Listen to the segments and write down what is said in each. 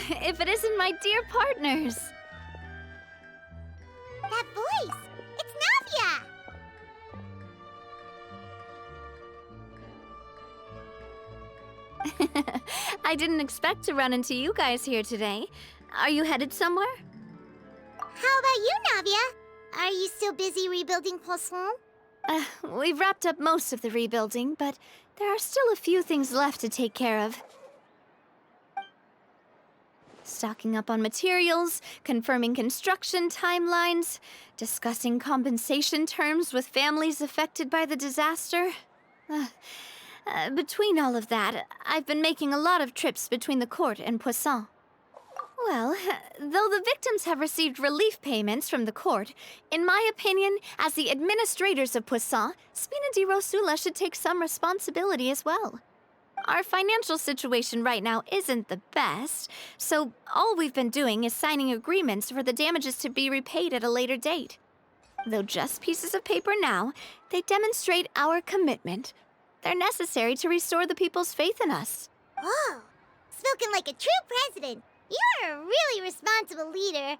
if it isn't my dear partners? That voice! It's Navia! I didn't expect to run into you guys here today. Are you headed somewhere? How about you, Navia? Are you still busy rebuilding Poisson? We've wrapped up most of the rebuilding, but there are still a few things left to take care of. Stocking up on materials, confirming construction timelines, discussing compensation terms with families affected by the disaster. Between all of that, I've been making a lot of trips between the court and Poisson. Well, though the victims have received relief payments from the court, in my opinion, as the administrators of Poisson, Spina di Rosula should take some responsibility as well. Our financial situation right now isn't the best, so all we've been doing is signing agreements for the damages to be repaid at a later date. Though just pieces of paper now, they demonstrate our commitment. They're necessary to restore the people's faith in us. Whoa! Spoken like a true president! You're a really responsible leader.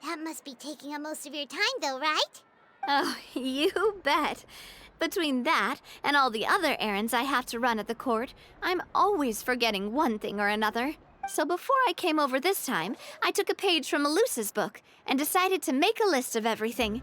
That must be taking up most of your time, though, right? Oh, you bet. Between that and all the other errands I have to run at the court, I'm always forgetting one thing or another. So before I came over this time, I took a page from Melusa's book and decided to make a list of everything.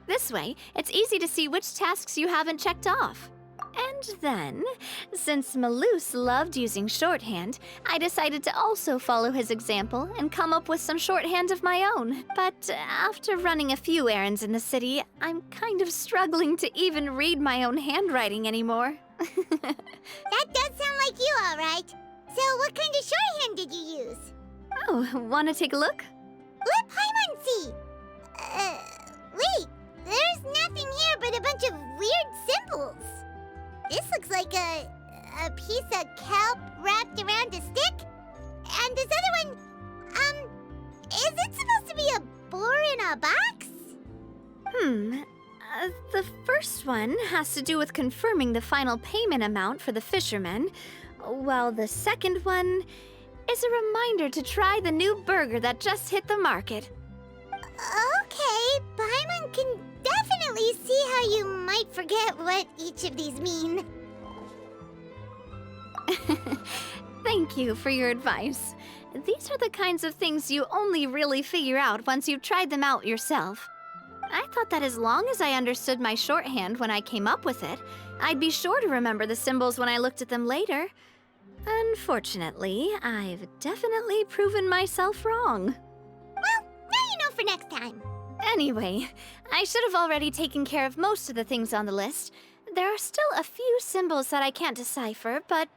This way, it's easy to see which tasks you haven't checked off. And then, since Melus loved using shorthand, I decided to also follow his example and come up with some shorthand of my own. But after running a few errands in the city, I'm kind of struggling to even read my own handwriting anymore. That does sound like you, all right. So what kind of shorthand did you use? Oh, wanna take a look? Let Paimon see! Wait, there's nothing here but a bunch of weird symbols. This looks like a piece of kelp wrapped around a stick. And this other one, is it supposed to be a boar in a box? The first one has to do with confirming the final payment amount for the fishermen, while the second one is a reminder to try the new burger that just hit the market. Okay, Paimon can definitely see how you might forget what each of these mean. Thank you for your advice. These are the kinds of things you only really figure out once you've tried them out yourself. I thought that as long as I understood my shorthand when I came up with it, I'd be sure to remember the symbols when I looked at them later. Unfortunately, I've definitely proven myself wrong. Well, now you know for next time. Anyway, I should have already taken care of most of the things on the list. There are still a few symbols that I can't decipher, but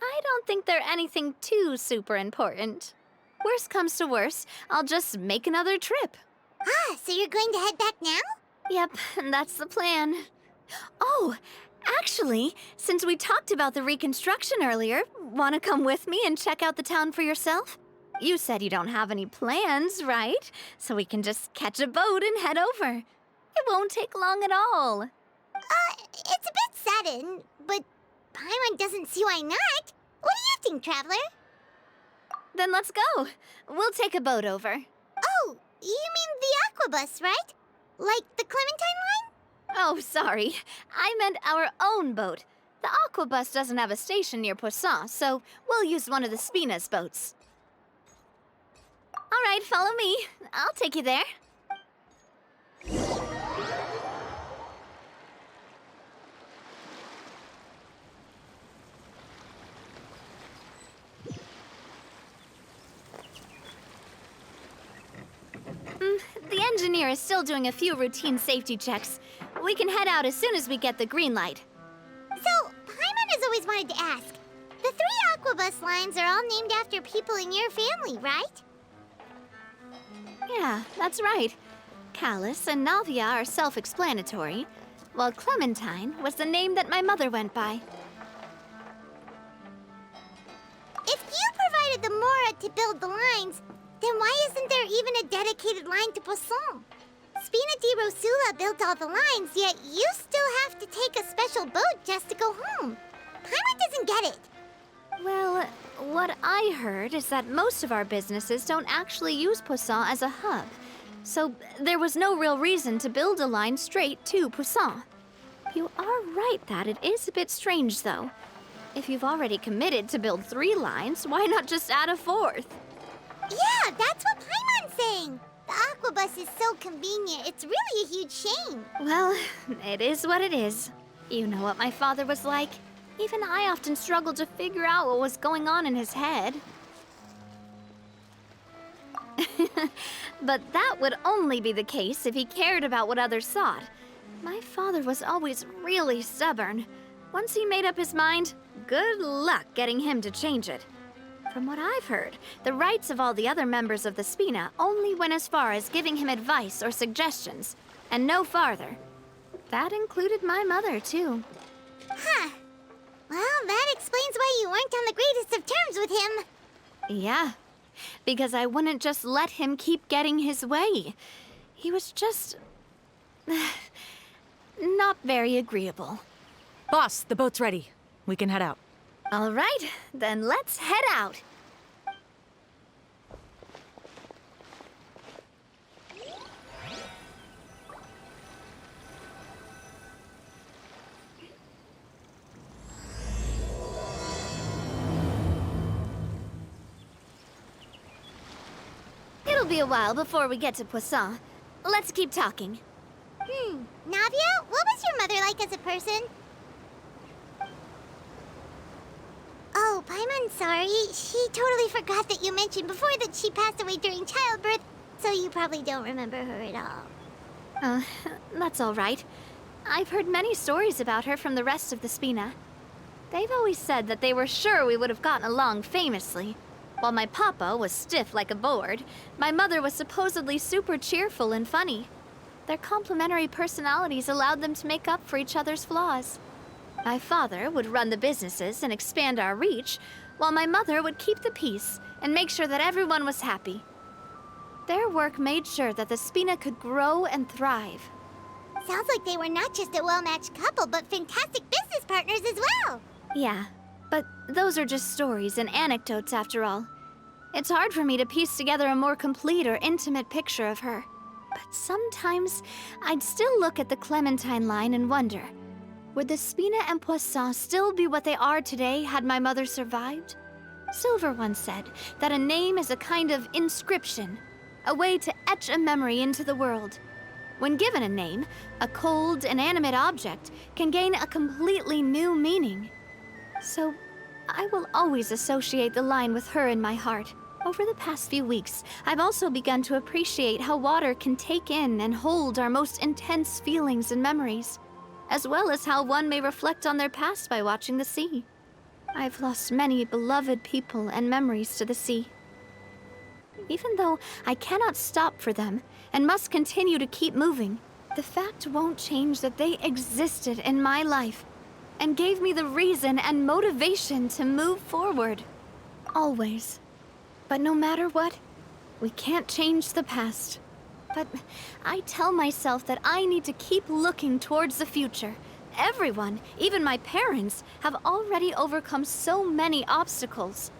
I don't think they're anything too super important. Worst comes to worst, I'll just make another trip. Ah, so you're going to head back now? Yep, that's the plan. Oh, actually, since we talked about the reconstruction earlier, want to come with me and check out the town for yourself? You said you don't have any plans, right? So we can just catch a boat and head over. It won't take long at all. It's a bit sudden, but Paimon doesn't see why not. What do you think, Traveler? Then let's go. We'll take a boat over. Oh, you mean the Aquabus, right? Like the Clementine line? Oh, sorry. I meant our own boat. The Aquabus doesn't have a station near Poisson, so we'll use one of the Spina's boats. All right, follow me. I'll take you there. The engineer is still doing a few routine safety checks. We can head out as soon as we get the green light. So, Paimon has always wanted to ask. The 3 Aquabus lines are all named after people in your family, right? Yeah, that's right. Callas and Navia are self-explanatory, while Clementine was the name that my mother went by. If you provided the Mora to build the lines, then why isn't there even a dedicated line to Poisson? Spina di Rosula built all the lines, yet you still have to take a special boat just to go home. Paimon doesn't get it. Well, what I heard is that most of our businesses don't actually use Poisson as a hub. So there was no real reason to build a line straight to Poisson. You are right that it is a bit strange, though. If you've already committed to build 3 lines, why not just add a 4th? Yeah, that's what Paimon's saying. The Aquabus is so convenient. It's really a huge shame. Well, it is what it is. You know what my father was like. Even I often struggled to figure out what was going on in his head. But that would only be the case if he cared about what others thought. My father was always really stubborn. Once he made up his mind, good luck getting him to change it. From what I've heard, the rights of all the other members of the Spina only went as far as giving him advice or suggestions, and no farther. That included my mother, too. Huh. Well, that explains why you weren't on the greatest of terms with him. Yeah, because I wouldn't just let him keep getting his way. He was just... not very agreeable. Boss, the boat's ready. We can head out. All right, then let's head out. It'll be a while before we get to Poisson. Let's keep talking. Navia, what was your mother like as a person? Oh, Paimon's sorry. She totally forgot that you mentioned before that she passed away during childbirth, so you probably don't remember her at all. That's all right. I've heard many stories about her from the rest of the Spina. They've always said that they were sure we would have gotten along famously. While my papa was stiff like a board, my mother was supposedly super cheerful and funny. Their complementary personalities allowed them to make up for each other's flaws. My father would run the businesses and expand our reach, while my mother would keep the peace and make sure that everyone was happy. Their work made sure that the Spina could grow and thrive. Sounds like they were not just a well-matched couple, but fantastic business partners as well. Yeah, but those are just stories and anecdotes after all. It's hard for me to piece together a more complete or intimate picture of her. But sometimes, I'd still look at the Clementine line and wonder, would the Spina and Poisson still be what they are today had my mother survived? Silver once said that a name is a kind of inscription, a way to etch a memory into the world. When given a name, a cold, inanimate object can gain a completely new meaning. So, I will always associate the line with her in my heart. Over the past few weeks, I've also begun to appreciate how water can take in and hold our most intense feelings and memories, as well as how one may reflect on their past by watching the sea. I've lost many beloved people and memories to the sea. Even though I cannot stop for them and must continue to keep moving, the fact won't change that they existed in my life and gave me the reason and motivation to move forward. Always. But no matter what, we can't change the past. But I tell myself that I need to keep looking towards the future. Everyone, even my parents, have already overcome so many obstacles.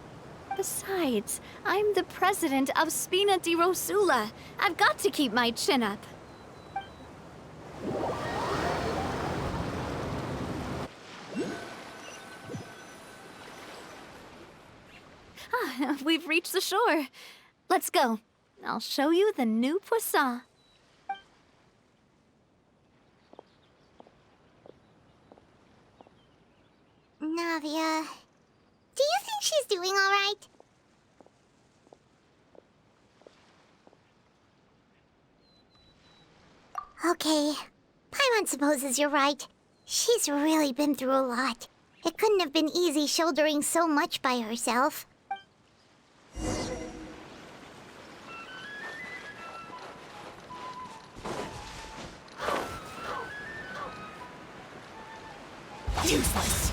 Besides, I'm the president of Spina di Rosula. I've got to keep my chin up. We've reached the shore. Let's go. I'll show you the new Poisson. Navia, do you think she's doing all right? Okay, Paimon supposes you're right. She's really been through a lot. It couldn't have been easy shouldering so much by herself. Useless.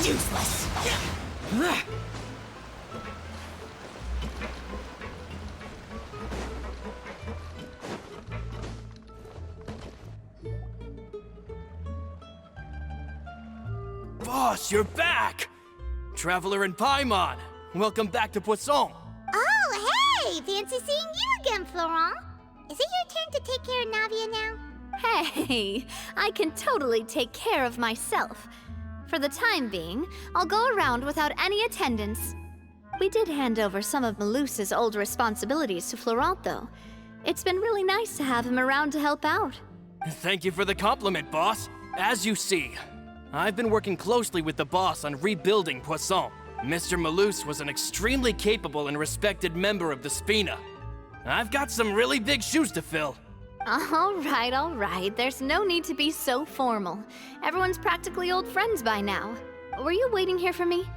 Useless. Boss, you're back! Traveler and Paimon, welcome back to Poisson. Oh, hey! Fancy seeing you again, Florent. Is it your turn to take care of Navia now? Hey, I can totally take care of myself. For the time being, I'll go around without any attendance. We did hand over some of Malus's old responsibilities to Florent, though. It's been really nice to have him around to help out. Thank you for the compliment, boss. As you see, I've been working closely with the boss on rebuilding Poisson. Mr. Malus was an extremely capable and respected member of the Spina. I've got some really big shoes to fill. All right. There's no need to be so formal. Everyone's practically old friends by now. Were you waiting here for me?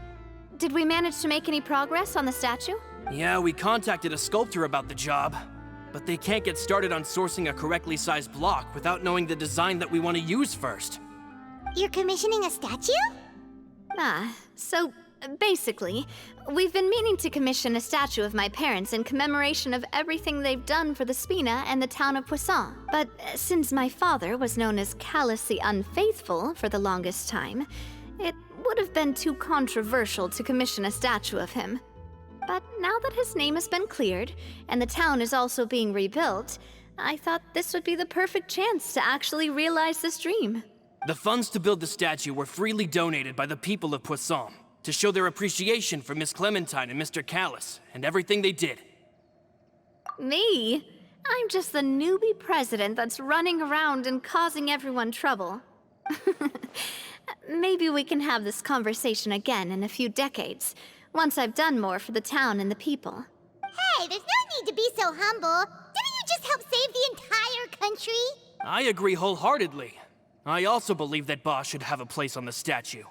Did we manage to make any progress on the statue? Yeah, we contacted a sculptor about the job, but they can't get started on sourcing a correctly sized block without knowing the design that we want to use first. You're commissioning a statue? So basically, we've been meaning to commission a statue of my parents in commemoration of everything they've done for the Spina and the town of Poisson. But since my father was known as Callas the Unfaithful for the longest time, it would have been too controversial to commission a statue of him. But now that his name has been cleared, and the town is also being rebuilt, I thought this would be the perfect chance to actually realize this dream. The funds to build the statue were freely donated by the people of Poisson to show their appreciation for Miss Clementine and Mr. Callas and everything they did. Me? I'm just the newbie president that's running around and causing everyone trouble. Maybe we can have this conversation again in a few decades, once I've done more for the town and the people. Hey, there's no need to be so humble. Didn't you just help save the entire country? I agree wholeheartedly. I also believe that Boss should have a place on the statue.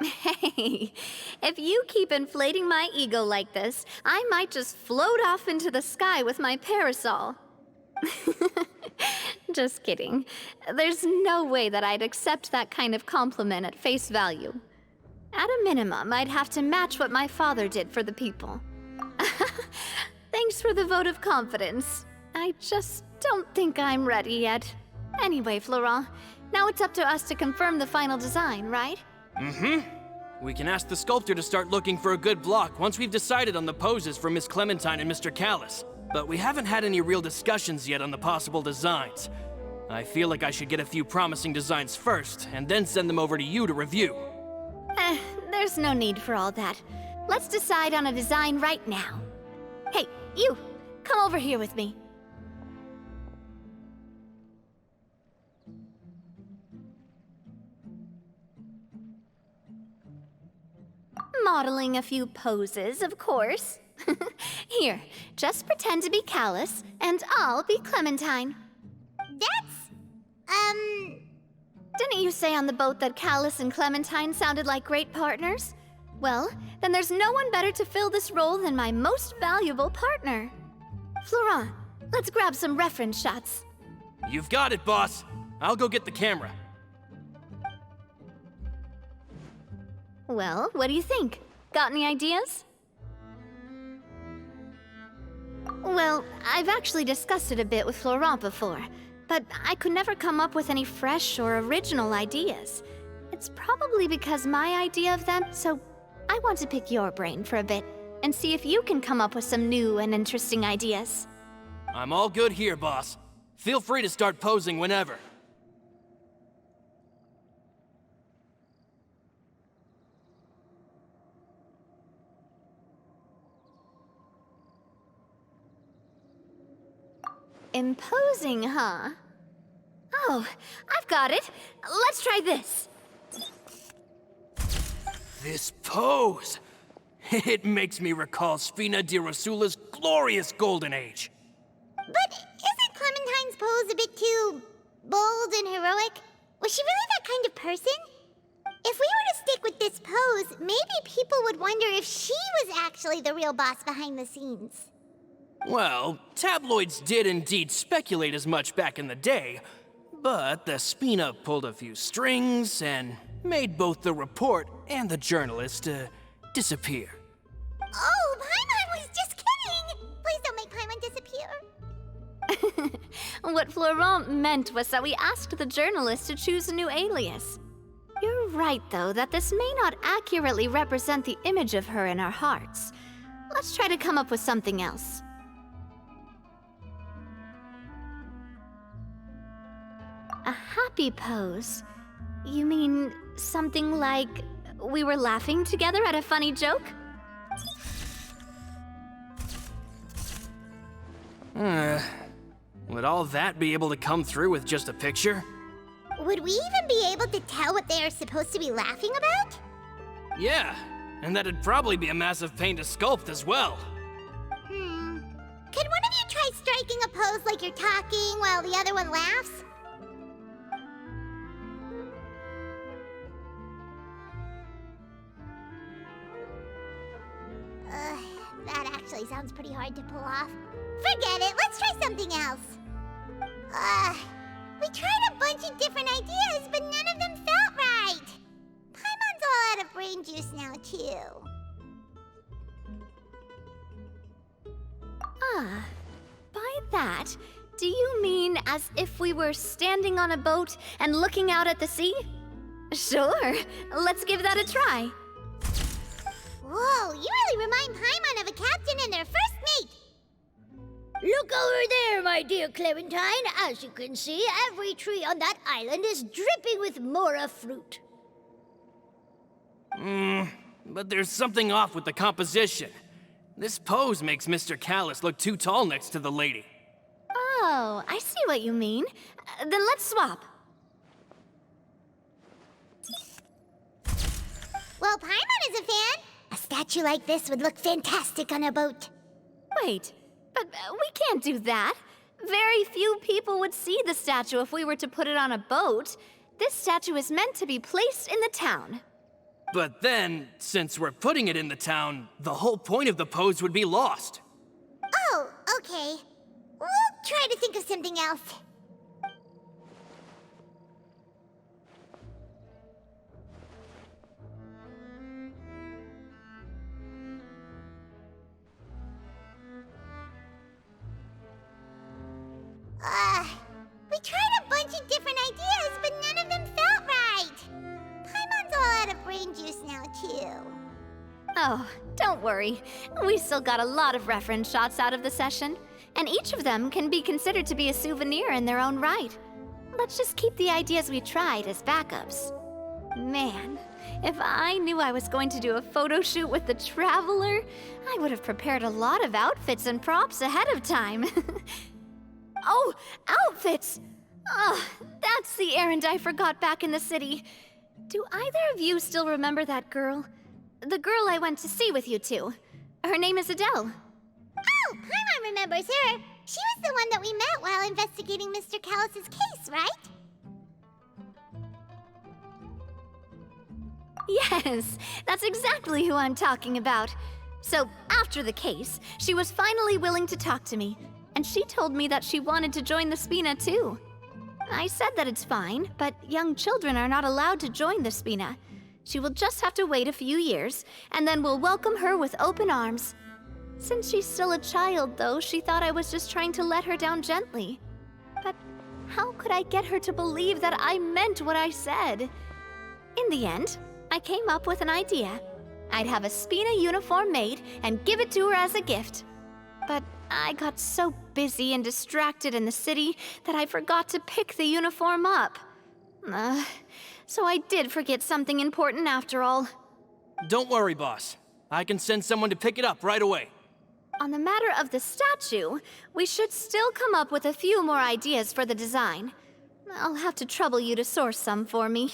Hey, if you keep inflating my ego like this, I might just float off into the sky with my parasol. Just kidding. There's no way that I'd accept that kind of compliment at face value. At a minimum, I'd have to match what my father did for the people. Thanks for the vote of confidence. I just don't think I'm ready yet. Anyway, Florent, now it's up to us to confirm the final design, right? We can ask the sculptor to start looking for a good block once we've decided on the poses for Miss Clementine and Mr. Callas. But we haven't had any real discussions yet on the possible designs. I feel like I should get a few promising designs first, and then send them over to you to review. There's no need for all that. Let's decide on a design right now. Hey, you! Come over here with me. Modeling a few poses, of course. Here, just pretend to be Callas, and I'll be Clementine. Didn't you say on the boat that Callas and Clementine sounded like great partners? Well, then there's no one better to fill this role than my most valuable partner. Florent, let's grab some reference shots. You've got it, boss. I'll go get the camera. Well, what do you think? Got any ideas? Well, I've actually discussed it a bit with Florent before, but I could never come up with any fresh or original ideas. It's probably because my idea of them, so I want to pick your brain for a bit and see if you can come up with some new and interesting ideas. I'm all good here, boss. Feel free to start posing whenever. Imposing, huh? Oh, I've got it. Let's try this. This pose! It makes me recall Spina di Rosula's glorious golden age. But isn't Clementine's pose a bit too bold and heroic? Was she really that kind of person? If we were to stick with this pose, maybe people would wonder if she was actually the real boss behind the scenes. Well, tabloids did indeed speculate as much back in the day, but the Spina pulled a few strings, and made both the report and the journalist disappear. Oh, Paimon was just kidding! Please don't make Paimon disappear. What Florent meant was that we asked the journalist to choose a new alias. You're right, though, that this may not accurately represent the image of her in our hearts. Let's try to come up with something else. A happy pose? You mean something like we were laughing together at a funny joke? Would all that be able to come through with just a picture? Would we even be able to tell what they are supposed to be laughing about? Yeah, and that'd probably be a massive pain to sculpt as well. Could one of you try striking a pose like you're talking while the other one laughs? That actually sounds pretty hard to pull off. Forget it, let's try something else. We tried a bunch of different ideas, but none of them felt right. Paimon's all out of brain juice now, too. Ah, by that, do you mean as if we were standing on a boat and looking out at the sea? Sure, let's give that a try. Whoa, you really remind Paimon of a captain and their first mate. Look over there, my dear Clementine. As you can see, every tree on that island is dripping with mora fruit. But there's something off with the composition. This pose makes Mr. Callas look too tall next to the lady. Oh, I see what you mean. Then let's swap. Well, Paimon is a fan. A statue like this would look fantastic on a boat. Wait, but we can't do that. Very few people would see the statue if we were to put it on a boat. This statue is meant to be placed in the town. But then, since we're putting it in the town, the whole point of the pose would be lost. Oh, okay. We'll try to think of something else. We tried a bunch of different ideas, but none of them felt right. Paimon's all out of brain juice now, too. Oh, don't worry. We still got a lot of reference shots out of the session, and each of them can be considered to be a souvenir in their own right. Let's just keep the ideas we tried as backups. Man, if I knew I was going to do a photo shoot with the Traveler, I would have prepared a lot of outfits and props ahead of time. Oh, outfits! Oh, that's the errand I forgot back in the city. Do either of you still remember that girl? The girl I went to see with you two. Her name is Adele. Oh, Paimon remembers her. She was the one that we met while investigating Mr. Callas's case, right? Yes, that's exactly who I'm talking about. So, after the case, she was finally willing to talk to me, and she told me that she wanted to join the Spina too. I said that it's fine, but young children are not allowed to join the Spina. She will just have to wait a few years, and then we'll welcome her with open arms. Since she's still a child, though, she thought I was just trying to let her down gently. But how could I get her to believe that I meant what I said? In the end, I came up with an idea. I'd have a Spina uniform made and give it to her as a gift. But I got so busy and distracted in the city that I forgot to pick the uniform up. So I did forget something important after all. Don't worry, boss. I can send someone to pick it up right away. On the matter of the statue, we should still come up with a few more ideas for the design. I'll have to trouble you to source some for me.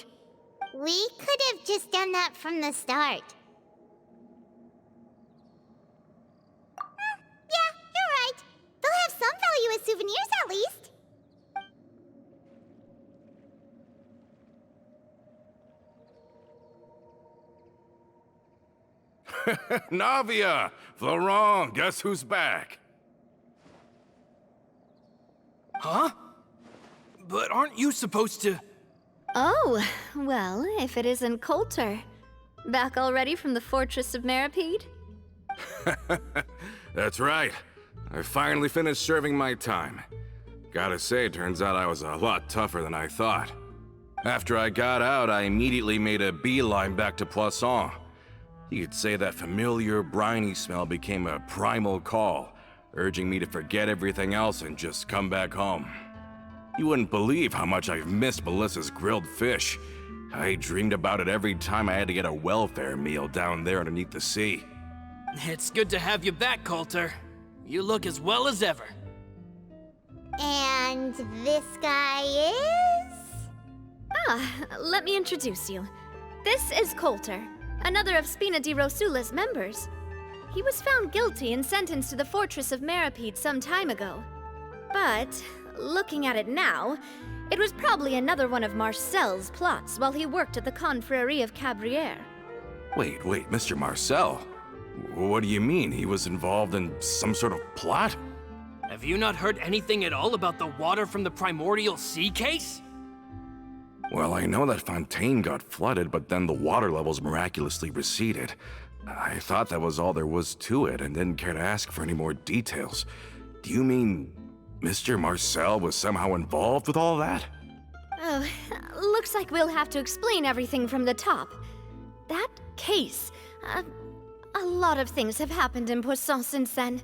We could have just done that from the start. Yeah, you're right. They'll have some value as souvenirs at least. Navia! Florent, guess who's back? Huh? But aren't you supposed to... Oh, well, if it isn't Coulter. Back already from the Fortress of Meripede? That's right. I finally finished serving my time. Gotta say, turns out I was a lot tougher than I thought. After I got out, I immediately made a beeline back to Poisson. You could say that familiar, briny smell became a primal call, urging me to forget everything else and just come back home. You wouldn't believe how much I've missed Melissa's grilled fish. I dreamed about it every time I had to get a welfare meal down there underneath the sea. It's good to have you back, Coulter. You look as well as ever. And this guy is? Ah, let me introduce you. This is Coulter, another of Spina di Rosula's members. He was found guilty and sentenced to the Fortress of Meripede some time ago. But, looking at it now, it was probably another one of Marcel's plots while he worked at the Confrérie of Cabrières. Wait, Mr. Marcel? What do you mean? He was involved in some sort of plot? Have you not heard anything at all about the water from the primordial sea case? Well, I know that Fontaine got flooded, but then the water levels miraculously receded. I thought that was all there was to it and didn't care to ask for any more details. Do you mean Mr. Marcel was somehow involved with all that? Oh, looks like we'll have to explain everything from the top. That case, a lot of things have happened in Poisson since then.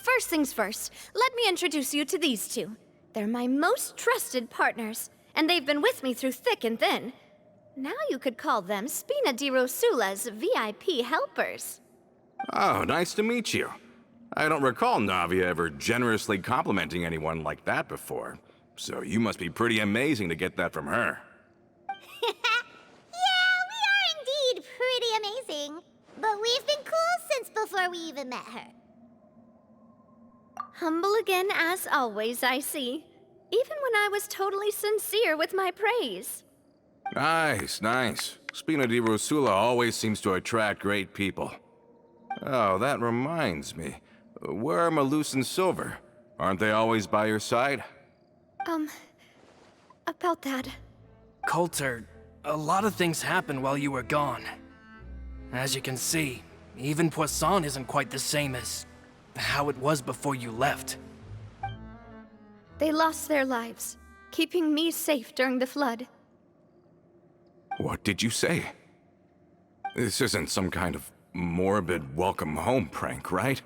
First things first, let me introduce you to these two. They're my most trusted partners, and they've been with me through thick and thin. Now you could call them Spina di Rosula's VIP helpers. Oh, nice to meet you. I don't recall Navia ever generously complimenting anyone like that before, so you must be pretty amazing to get that from her. Yeah, we are indeed pretty amazing. But we've been cool since before we even met her. Humble again as always, I see. Even when I was totally sincere with my praise. Nice. Spina di Rosula always seems to attract great people. Oh, that reminds me. Where are Malus and Silver? Aren't they always by your side? About that. Coulter, a lot of things happened while you were gone. As you can see, even Poisson isn't quite the same as how it was before you left. They lost their lives, keeping me safe during the flood. What did you say? This isn't some kind of morbid welcome home prank, right?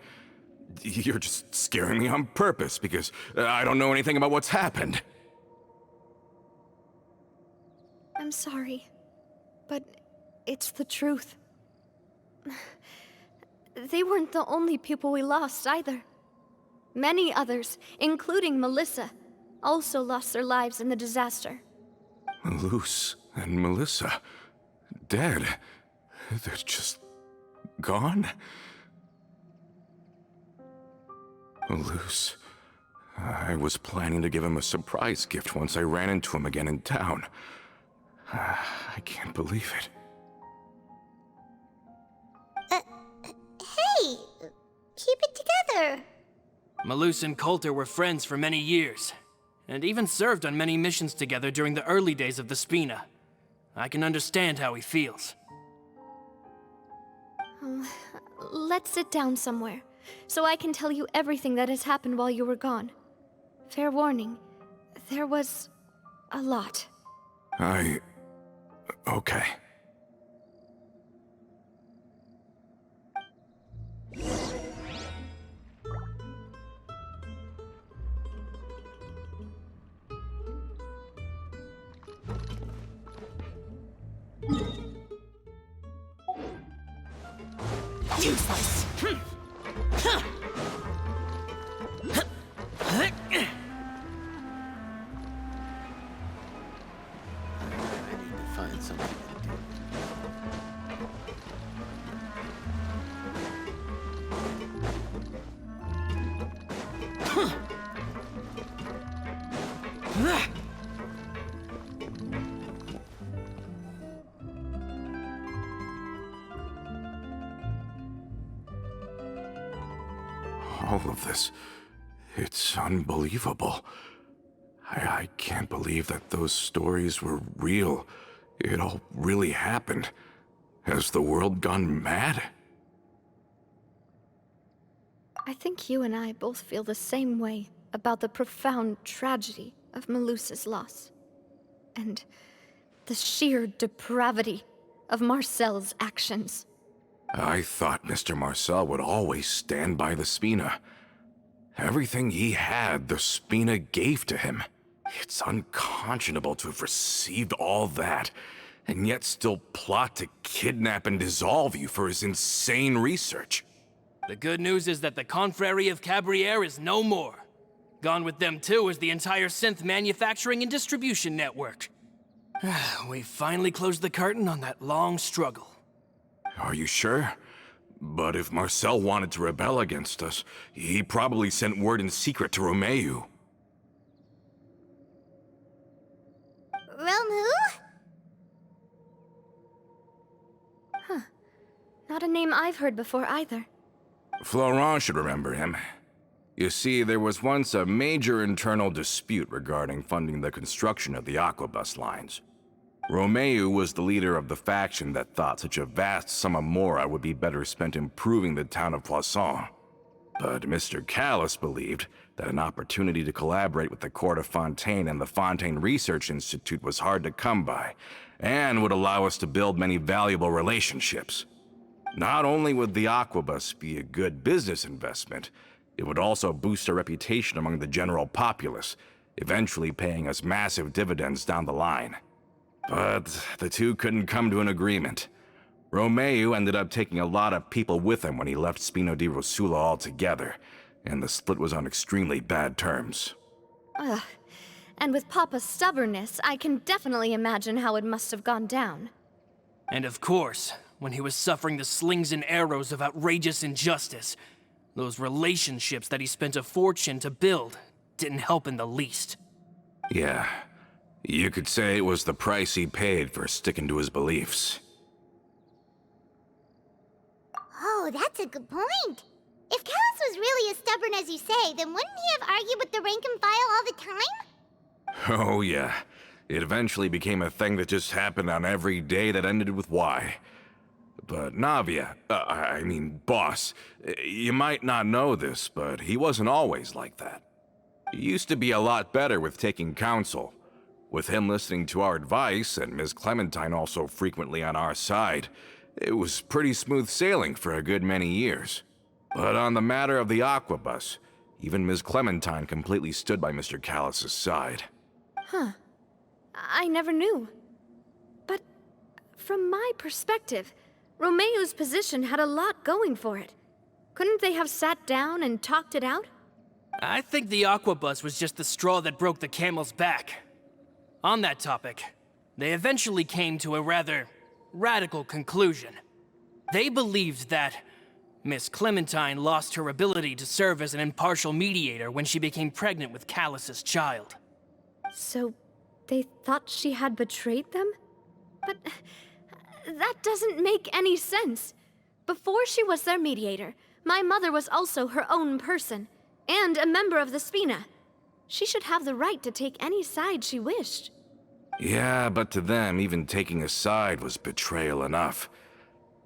You're just scaring me on purpose because I don't know anything about what's happened. I'm sorry, but it's the truth. They weren't the only people we lost either. Many others, including Melissa, also lost their lives in the disaster. Malus and Melissa, dead. They're just gone? Malus, I was planning to give him a surprise gift once I ran into him again in town. I can't believe it. Hey, keep it together. Malus and Coulter were friends for many years, and even served on many missions together during the early days of the Spina. I can understand how he feels. Let's sit down somewhere, so I can tell you everything that has happened while you were gone. Fair warning, there was a lot. Okay. Useless. I need to find something to do. All of this, it's unbelievable. I can't believe that those stories were real. It all really happened. Has the world gone mad? I think you and I both feel the same way about the profound tragedy of Melusa's loss. And the sheer depravity of Marcel's actions. I thought Mr. Marcel would always stand by the Spina. Everything he had, the Spina gave to him. It's unconscionable to have received all that, and yet still plot to kidnap and dissolve you for his insane research. The good news is that the Confrérie of Cabriere is no more. Gone with them too is the entire synth manufacturing and distribution network. We finally closed the curtain on that long struggle. Are you sure? But if Marcel wanted to rebel against us, he probably sent word in secret to Romeu. Romu? Not a name I've heard before either. Florent should remember him. You see, there was once a major internal dispute regarding funding the construction of the Aquabus lines. Romeu was the leader of the faction that thought such a vast sum of mora would be better spent improving the town of Poisson. But Mr. Callas believed that an opportunity to collaborate with the Court of Fontaine and the Fontaine Research Institute was hard to come by, and would allow us to build many valuable relationships. Not only would the Aquabus be a good business investment, it would also boost our reputation among the general populace, eventually paying us massive dividends down the line. But the two couldn't come to an agreement. Romeu ended up taking a lot of people with him when he left Spina di Rosula altogether, and the split was on extremely bad terms. Ugh. And with Papa's stubbornness, I can definitely imagine how it must have gone down. And of course, when he was suffering the slings and arrows of outrageous injustice, those relationships that he spent a fortune to build didn't help in the least. Yeah, you could say it was the price he paid for sticking to his beliefs. Oh, that's a good point. If Callas was really as stubborn as you say, then wouldn't he have argued with the rank and file all the time? Oh yeah, it eventually became a thing that just happened on every day that ended with Y. But Navia, boss, you might not know this, but he wasn't always like that. He used to be a lot better with taking counsel. With him listening to our advice, and Ms. Clementine also frequently on our side, it was pretty smooth sailing for a good many years. But on the matter of the Aquabus, even Ms. Clementine completely stood by Mr. Callas' side. Huh. I never knew. But from my perspective, Romeu's position had a lot going for it. Couldn't they have sat down and talked it out? I think the Aquabus was just the straw that broke the camel's back. On that topic, they eventually came to a rather radical conclusion. They believed that Miss Clementine lost her ability to serve as an impartial mediator when she became pregnant with Callas' child. So they thought she had betrayed them? But that doesn't make any sense. Before she was their mediator, my mother was also her own person, and a member of the Spina. She should have the right to take any side she wished. Yeah, but to them, even taking a side was betrayal enough.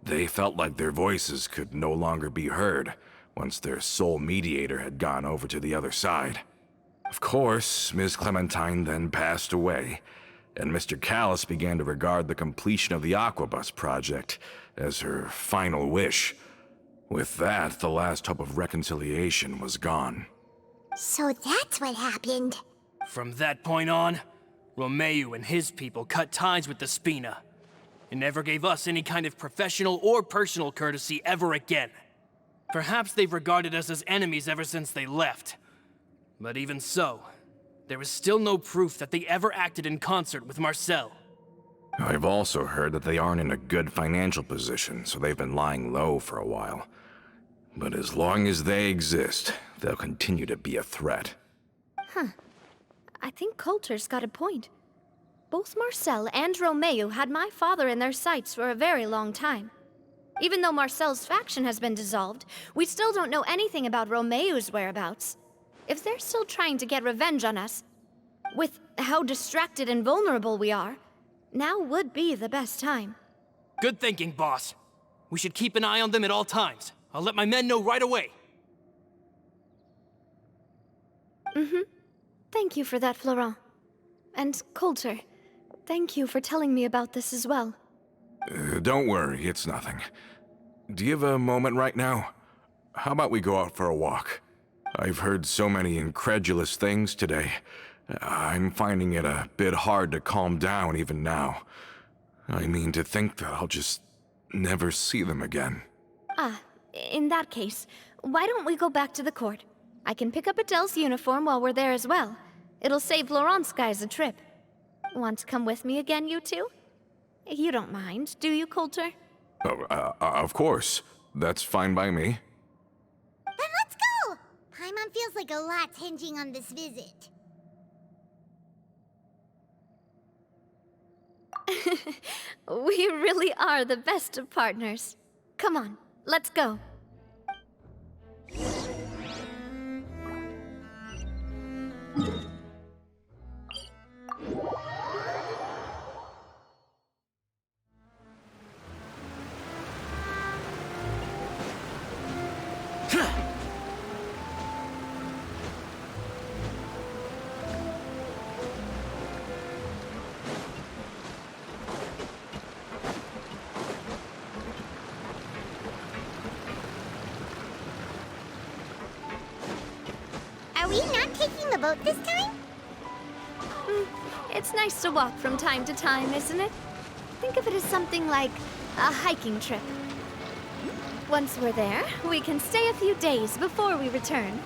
They felt like their voices could no longer be heard once their sole mediator had gone over to the other side. Of course, Ms. Clementine then passed away, and Mr. Callas began to regard the completion of the Aquabus project as her final wish. With that, the last hope of reconciliation was gone. So that's what happened. From that point on, Romeu and his people cut ties with the Spina, and never gave us any kind of professional or personal courtesy ever again. Perhaps they've regarded us as enemies ever since they left. But even so, there is still no proof that they ever acted in concert with Marcel. I've also heard that they aren't in a good financial position, so they've been lying low for a while. But as long as they exist, they'll continue to be a threat. I think Coulter's got a point. Both Marcel and Romeu had my father in their sights for a very long time. Even though Marcel's faction has been dissolved, we still don't know anything about Romeu's whereabouts. If they're still trying to get revenge on us, With how distracted and vulnerable we are, now would be the best time. Good thinking, boss. We should keep an eye on them at all times. I'll let my men know right away. Thank you for that, Florent. And Coulter, thank you for telling me about this as well. Don't worry, it's nothing. Do you have a moment right now? How about we go out for a walk? I've heard so many incredulous things today. I'm finding it a bit hard to calm down even now. I mean, to think that I'll just never see them again. In that case, why don't we go back to the court? I can pick up Adele's uniform while we're there as well. It'll save Laurent's guys a trip. Want to come with me again, you two? You don't mind, do you, Coulter? Oh, of course. That's fine by me. Then let's go! Paimon feels like a lot's hinging on this visit. We really are the best of partners. Come on, let's go. Are we not taking the boat this time? It's nice to walk from time to time, isn't it? Think of it as something like a hiking trip. Once we're there, we can stay a few days before we return.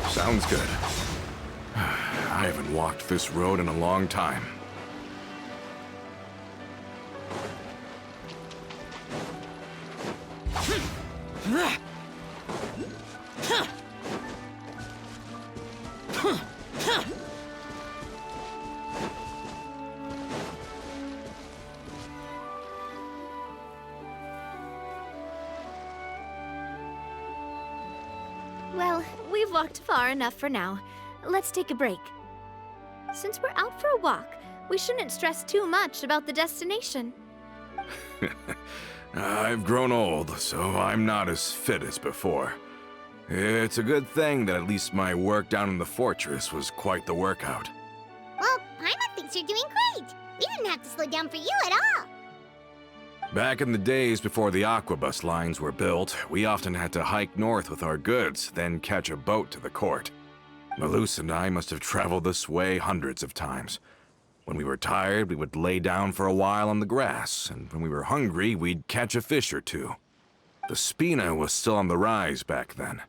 Sounds good. I haven't walked this road in a long time. Well, we've walked far enough for now. Let's take a break. Since we're out for a walk, we shouldn't stress too much about the destination. I've grown old, so I'm not as fit as before. It's a good thing that at least my work down in the fortress was quite the workout. Well, Paimon thinks you're doing great. We didn't have to slow down for you at all. Back in the days before the aquabus lines were built, we often had to hike north with our goods, then catch a boat to the court. Malus and I must have traveled this way hundreds of times. When we were tired, we would lay down for a while on the grass, and when we were hungry, we'd catch a fish or two. The Spina was still on the rise back then.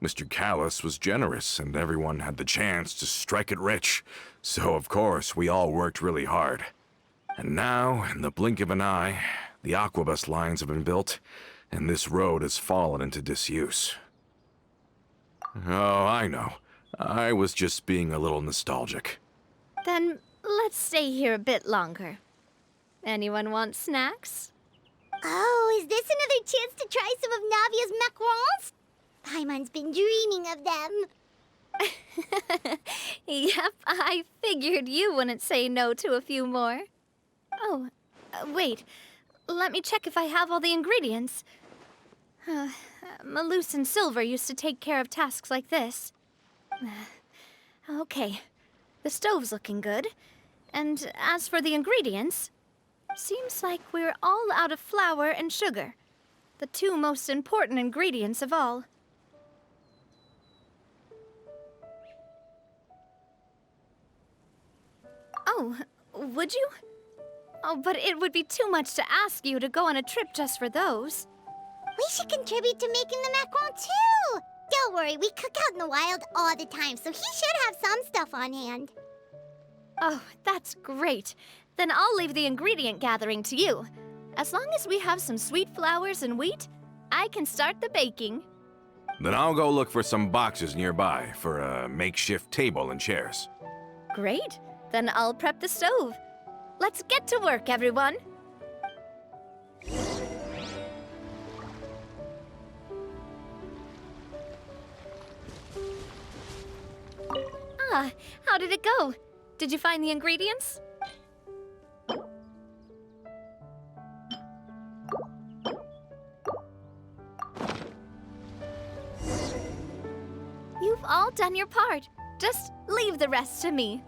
Mr. Callas was generous, and everyone had the chance to strike it rich. So, of course, we all worked really hard. And now, in the blink of an eye, the aquabus lines have been built, and this road has fallen into disuse. Oh, I know. I was just being a little nostalgic. Then let's stay here a bit longer. Anyone want snacks? Oh, is this another chance to try some of Navia's macarons? Paimon's been dreaming of them. Yep, I figured you wouldn't say no to a few more. Oh, wait. Let me check if I have all the ingredients. Malus and Silver used to take care of tasks like this. Okay, the stove's looking good. And as for the ingredients, seems like we're all out of flour and sugar, the two most important ingredients of all. Oh, would you? Oh, but it would be too much to ask you to go on a trip just for those. We should contribute to making the macaron too. Don't worry, we cook out in the wild all the time, so he should have some stuff on hand. Oh, that's great. Then I'll leave the ingredient gathering to you. As long as we have some sweet flours and wheat, I can start the baking. Then I'll go look for some boxes nearby for a makeshift table and chairs. Great. Then I'll prep the stove. Let's get to work, everyone. Ah, how did it go? Did you find the ingredients? You've all done your part. Just leave the rest to me.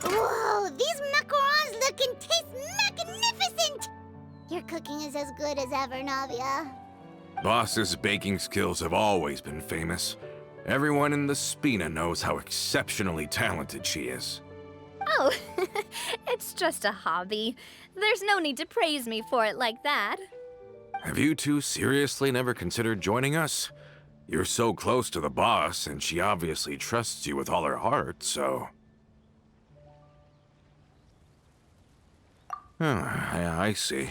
Whoa, these macarons look and taste magnificent! Your cooking is as good as ever, Navia. Boss's baking skills have always been famous. Everyone in the Spina knows how exceptionally talented she is. Oh, it's just a hobby. There's no need to praise me for it like that. Have you two seriously never considered joining us? You're so close to the boss, and she obviously trusts you with all her heart, so... Oh, I see.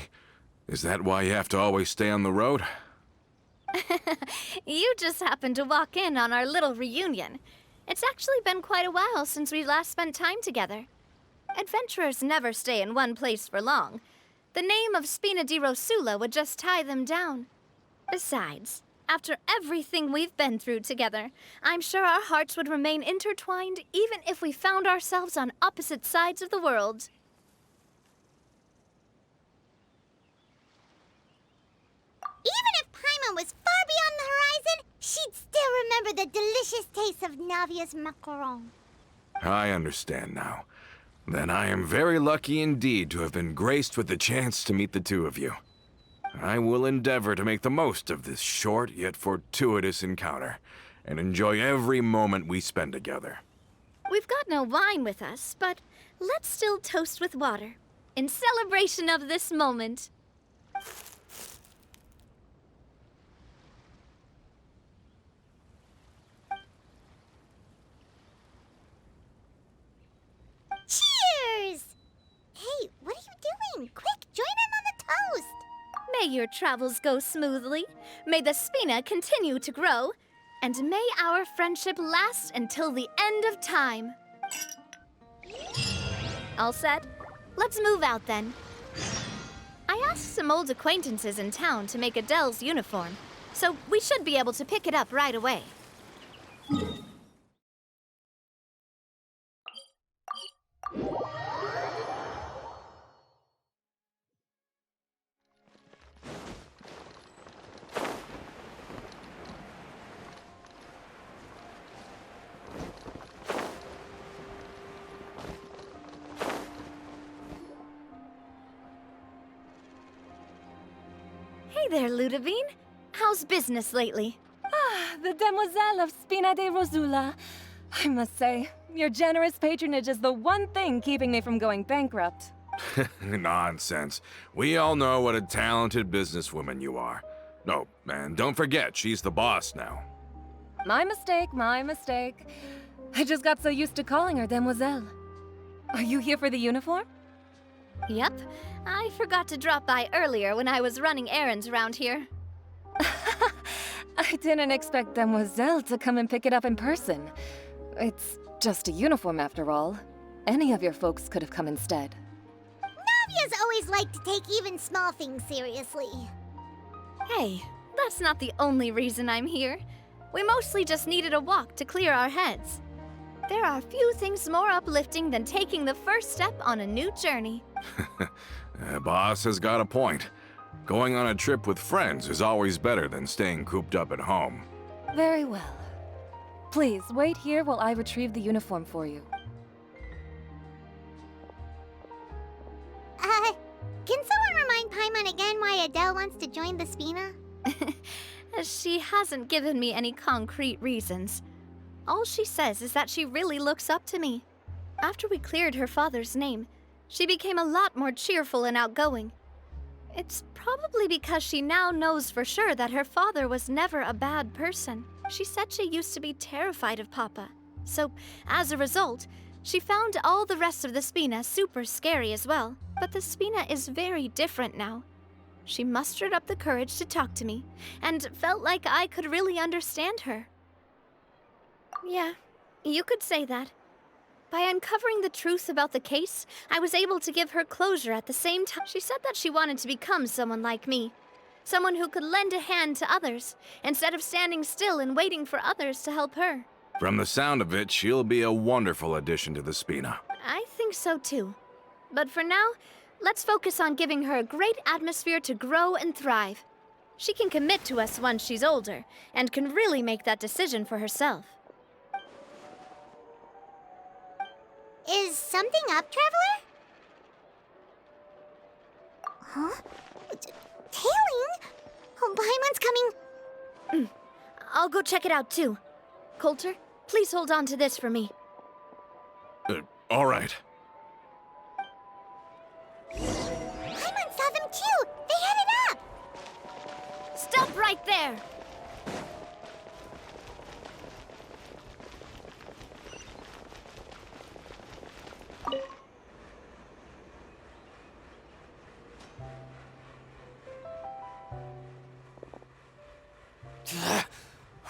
Is that why you have to always stay on the road? You just happened to walk in on our little reunion. It's actually been quite a while since we last spent time together. Adventurers never stay in one place for long. The name of Spina di Rosula would just tie them down. Besides, after everything we've been through together, I'm sure our hearts would remain intertwined even if we found ourselves on opposite sides of the world. Even if Paimon was far beyond the horizon, she'd still remember the delicious taste of Navia's macaron. I understand now. Then I am very lucky indeed to have been graced with the chance to meet the two of you. I will endeavor to make the most of this short yet fortuitous encounter, and enjoy every moment we spend together. We've got no wine with us, but let's still toast with water, in celebration of this moment. Cheers! Hey, what are you doing? Quick, join in on the toast! May your travels go smoothly, may the Spina continue to grow, and may our friendship last until the end of time. All set? Let's move out then. I asked some old acquaintances in town to make Adele's uniform, so we should be able to pick it up right away. Hey there, Ludovine. How's business lately? The demoiselle of Spina di Rosula. I must say, your generous patronage is the one thing keeping me from going bankrupt. Nonsense. We all know what a talented businesswoman you are. No, and don't forget, she's the boss now. My mistake, my mistake. I just got so used to calling her demoiselle. Are you here for the uniform? Yep. I forgot to drop by earlier when I was running errands around here. I didn't expect demoiselle to come and pick it up in person. It's just a uniform after all. Any of your folks could have come instead. Navia's always liked to take even small things seriously. Hey, that's not the only reason I'm here. We mostly just needed a walk to clear our heads. There are few things more uplifting than taking the first step on a new journey. Boss has got a point. Going on a trip with friends is always better than staying cooped up at home. Very well. Please, wait here while I retrieve the uniform for you. Can someone remind Paimon again why Adele wants to join the Spina? She hasn't given me any concrete reasons. All she says is that she really looks up to me. After we cleared her father's name, she became a lot more cheerful and outgoing. It's probably because she now knows for sure that her father was never a bad person. She said she used to be terrified of Papa. So, as a result, she found all the rest of the Spina super scary as well. But the Spina is very different now. She mustered up the courage to talk to me, and felt like I could really understand her. Yeah, you could say that. By uncovering the truth about the case, I was able to give her closure at the same time. She said that she wanted to become someone like me. Someone who could lend a hand to others, instead of standing still and waiting for others to help her. From the sound of it, she'll be a wonderful addition to the Spina. I think so too. But for now, let's focus on giving her a great atmosphere to grow and thrive. She can commit to us once she's older, and can really make that decision for herself. Is something up, Traveler? Huh? Tailing? Oh, Paimon's coming. I'll go check it out too. Coulter, please hold on to this for me. All right. Paimon saw them too! They headed up! Stop right there!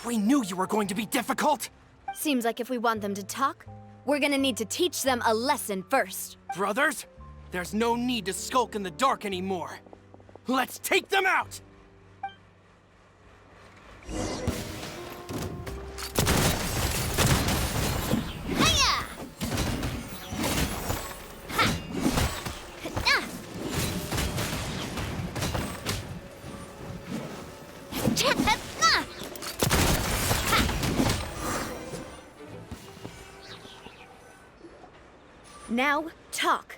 We knew you were going to be difficult! Seems like if we want them to talk, we're gonna need to teach them a lesson first. Brothers, there's no need to skulk in the dark anymore. Let's take them out! Hiya! Ha! Ah! Ah! Ha! Now, talk.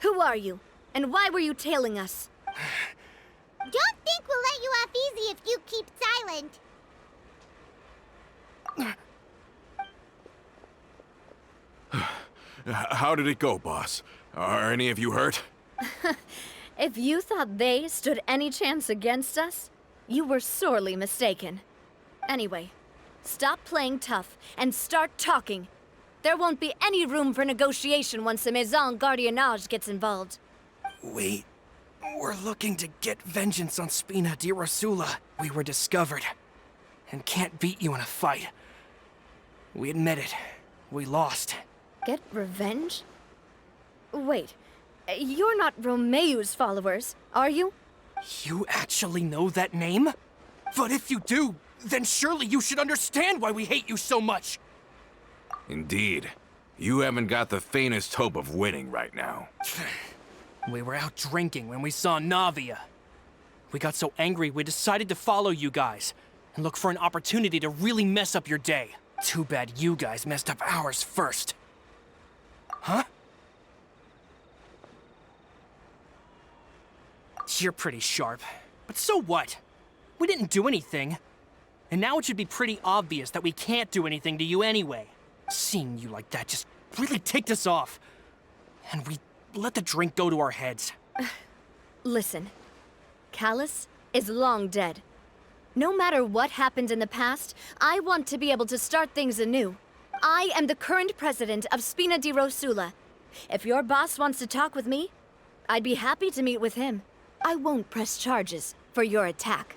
Who are you? And why were you tailing us? Don't think we'll let you off easy if you keep silent. How did it go, boss? Are any of you hurt? If you thought they stood any chance against us, you were sorely mistaken. Anyway, stop playing tough and start talking. There won't be any room for negotiation once the Maison Gardiennage gets involved. We're looking to get vengeance on Spina di Rosula. We were discovered, and can't beat you in a fight. We admit it. We lost. Get revenge? Wait, you're not Romeu's followers, are you? You actually know that name? But if you do, then surely you should understand why we hate you so much! Indeed. You haven't got the faintest hope of winning right now. We were out drinking when we saw Navia. We got so angry we decided to follow you guys and look for an opportunity to really mess up your day. Too bad you guys messed up ours first. Huh? You're pretty sharp, but so what? We didn't do anything. And now it should be pretty obvious that we can't do anything to you anyway. Seeing you like that just really ticked us off. And we let the drink go to our heads. Listen, Callas is long dead. No matter what happened in the past, I want to be able to start things anew. I am the current president of Spina di Rosula. If your boss wants to talk with me, I'd be happy to meet with him. I won't press charges for your attack.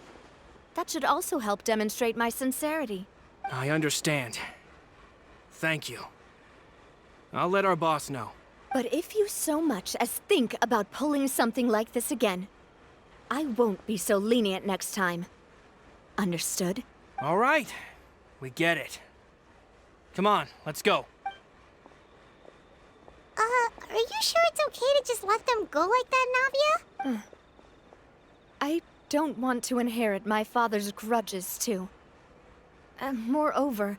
That should also help demonstrate my sincerity. I understand. Thank you. I'll let our boss know. But if you so much as think about pulling something like this again, I won't be so lenient next time. Understood? All right. We get it. Come on, let's go. Are you sure it's okay to just let them go like that, Navia? I don't want to inherit my father's grudges, too. Moreover,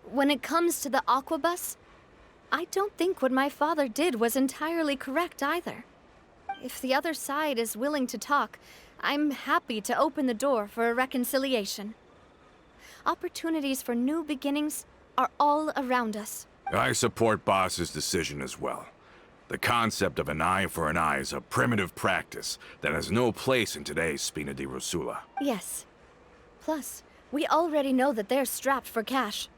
when it comes to the Aquabus, I don't think what my father did was entirely correct either. If the other side is willing to talk, I'm happy to open the door for a reconciliation. Opportunities for new beginnings are all around us. I support Boss's decision as well. The concept of an eye for an eye is a primitive practice that has no place in today's Spina di Rosula. Yes. Plus, we already know that they're strapped for cash.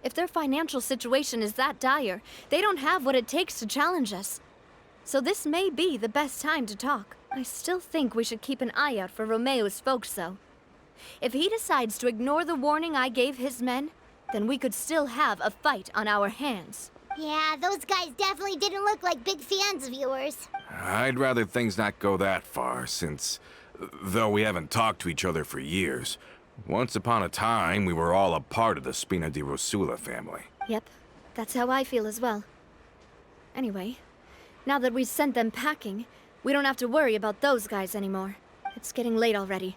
If their financial situation is that dire, they don't have what it takes to challenge us. So this may be the best time to talk. I still think we should keep an eye out for Romeu's folks, though. If he decides to ignore the warning I gave his men, then we could still have a fight on our hands. Yeah, those guys definitely didn't look like big fans of yours. I'd rather things not go that far, since Though we haven't talked to each other for years. Once upon a time, we were all a part of the Spina di Rosula family. Yep, that's how I feel as well. Anyway, now that we've sent them packing, we don't have to worry about those guys anymore. It's getting late already.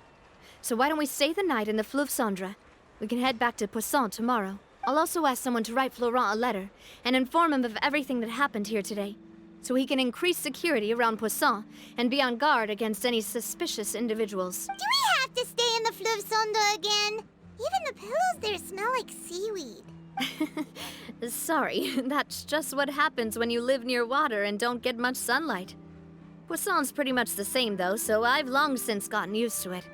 So why don't we stay the night in the Fleuve Cendre? We can head back to Poisson tomorrow. I'll also ask someone to write Florent a letter and inform him of everything that happened here today, so he can increase security around Poisson and be on guard against any suspicious individuals. Do we have to stay in the Fleuve Cendre again? Even the pillows there smell like seaweed. Sorry, that's just what happens when you live near water and don't get much sunlight. Poisson's pretty much the same though, so I've long since gotten used to it.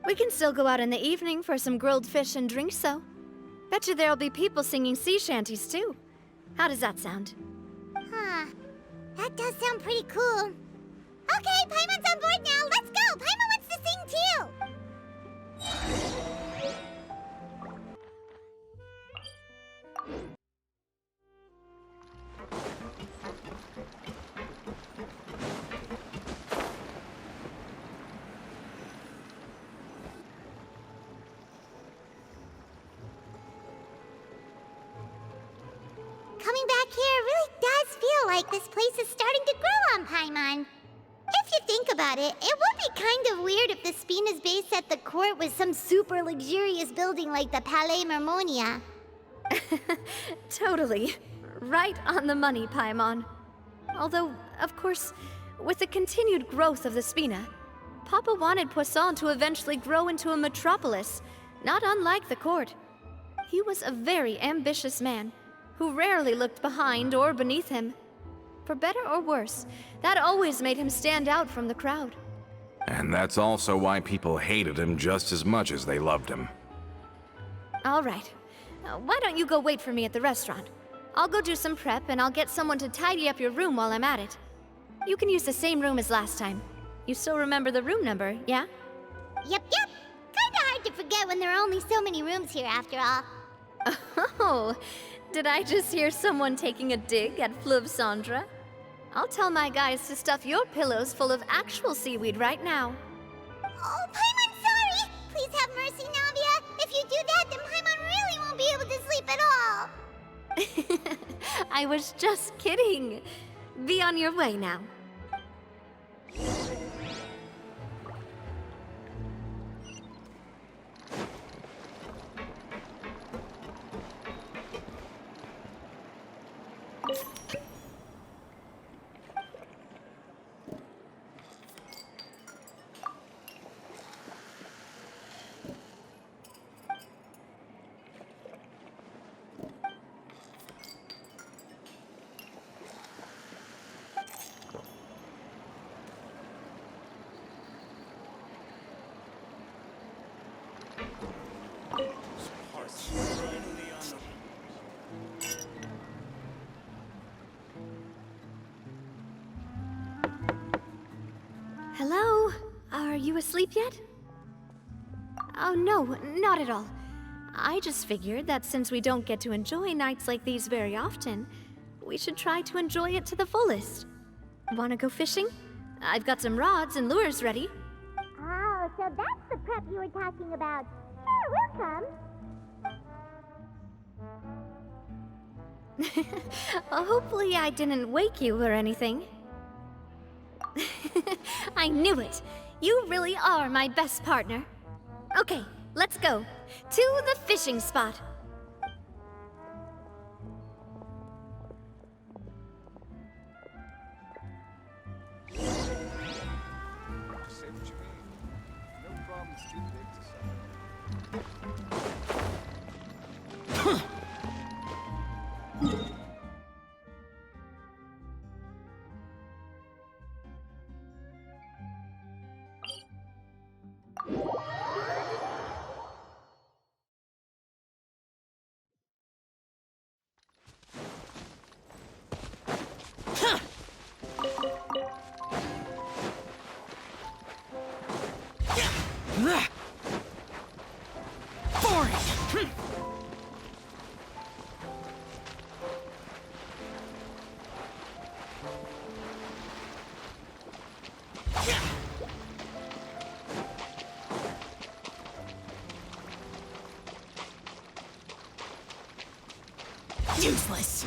We can still go out in the evening for some grilled fish and drinks though. Bet you there'll be people singing sea shanties too. How does that sound? Huh. That does sound pretty cool. Okay, Paimon's on board now. Let's go! Paimon wants to sing too! Coming back here really does feel like this place is starting to grow on Paimon. If you think about it, it would be kind of weird if the Spina's base at the court was some super luxurious building like the Palais Mermonia. Totally. Right on the money, Paimon. Although, of course, with the continued growth of the Spina, Papa wanted Poisson to eventually grow into a metropolis, not unlike the court. He was a very ambitious man, who rarely looked behind or beneath him. For better or worse, that always made him stand out from the crowd. And that's also why people hated him just as much as they loved him. All right. Why don't you go wait for me at the restaurant? I'll go do some prep and I'll get someone to tidy up your room while I'm at it. You can use the same room as last time. You still remember the room number, yeah? Yep. Kinda hard to forget when there are only so many rooms here after all. Oh, did I just hear someone taking a dig at Fleuve Cendre? I'll tell my guys to stuff your pillows full of actual seaweed right now. Oh, Paimon, sorry! Please have mercy, Navia. If you do that, then Paimon really won't be able to sleep at all. I was just kidding. Be on your way now. Hello? Are you asleep yet? Oh, no, not at all. I just figured that since we don't get to enjoy nights like these very often, we should try to enjoy it to the fullest. Wanna go fishing? I've got some rods and lures ready. Oh, so that's the prep you were talking about. Sure, we'll come. Hopefully I didn't wake you or anything. I knew it! You really are my best partner. Okay, let's go. To the fishing spot. Useless.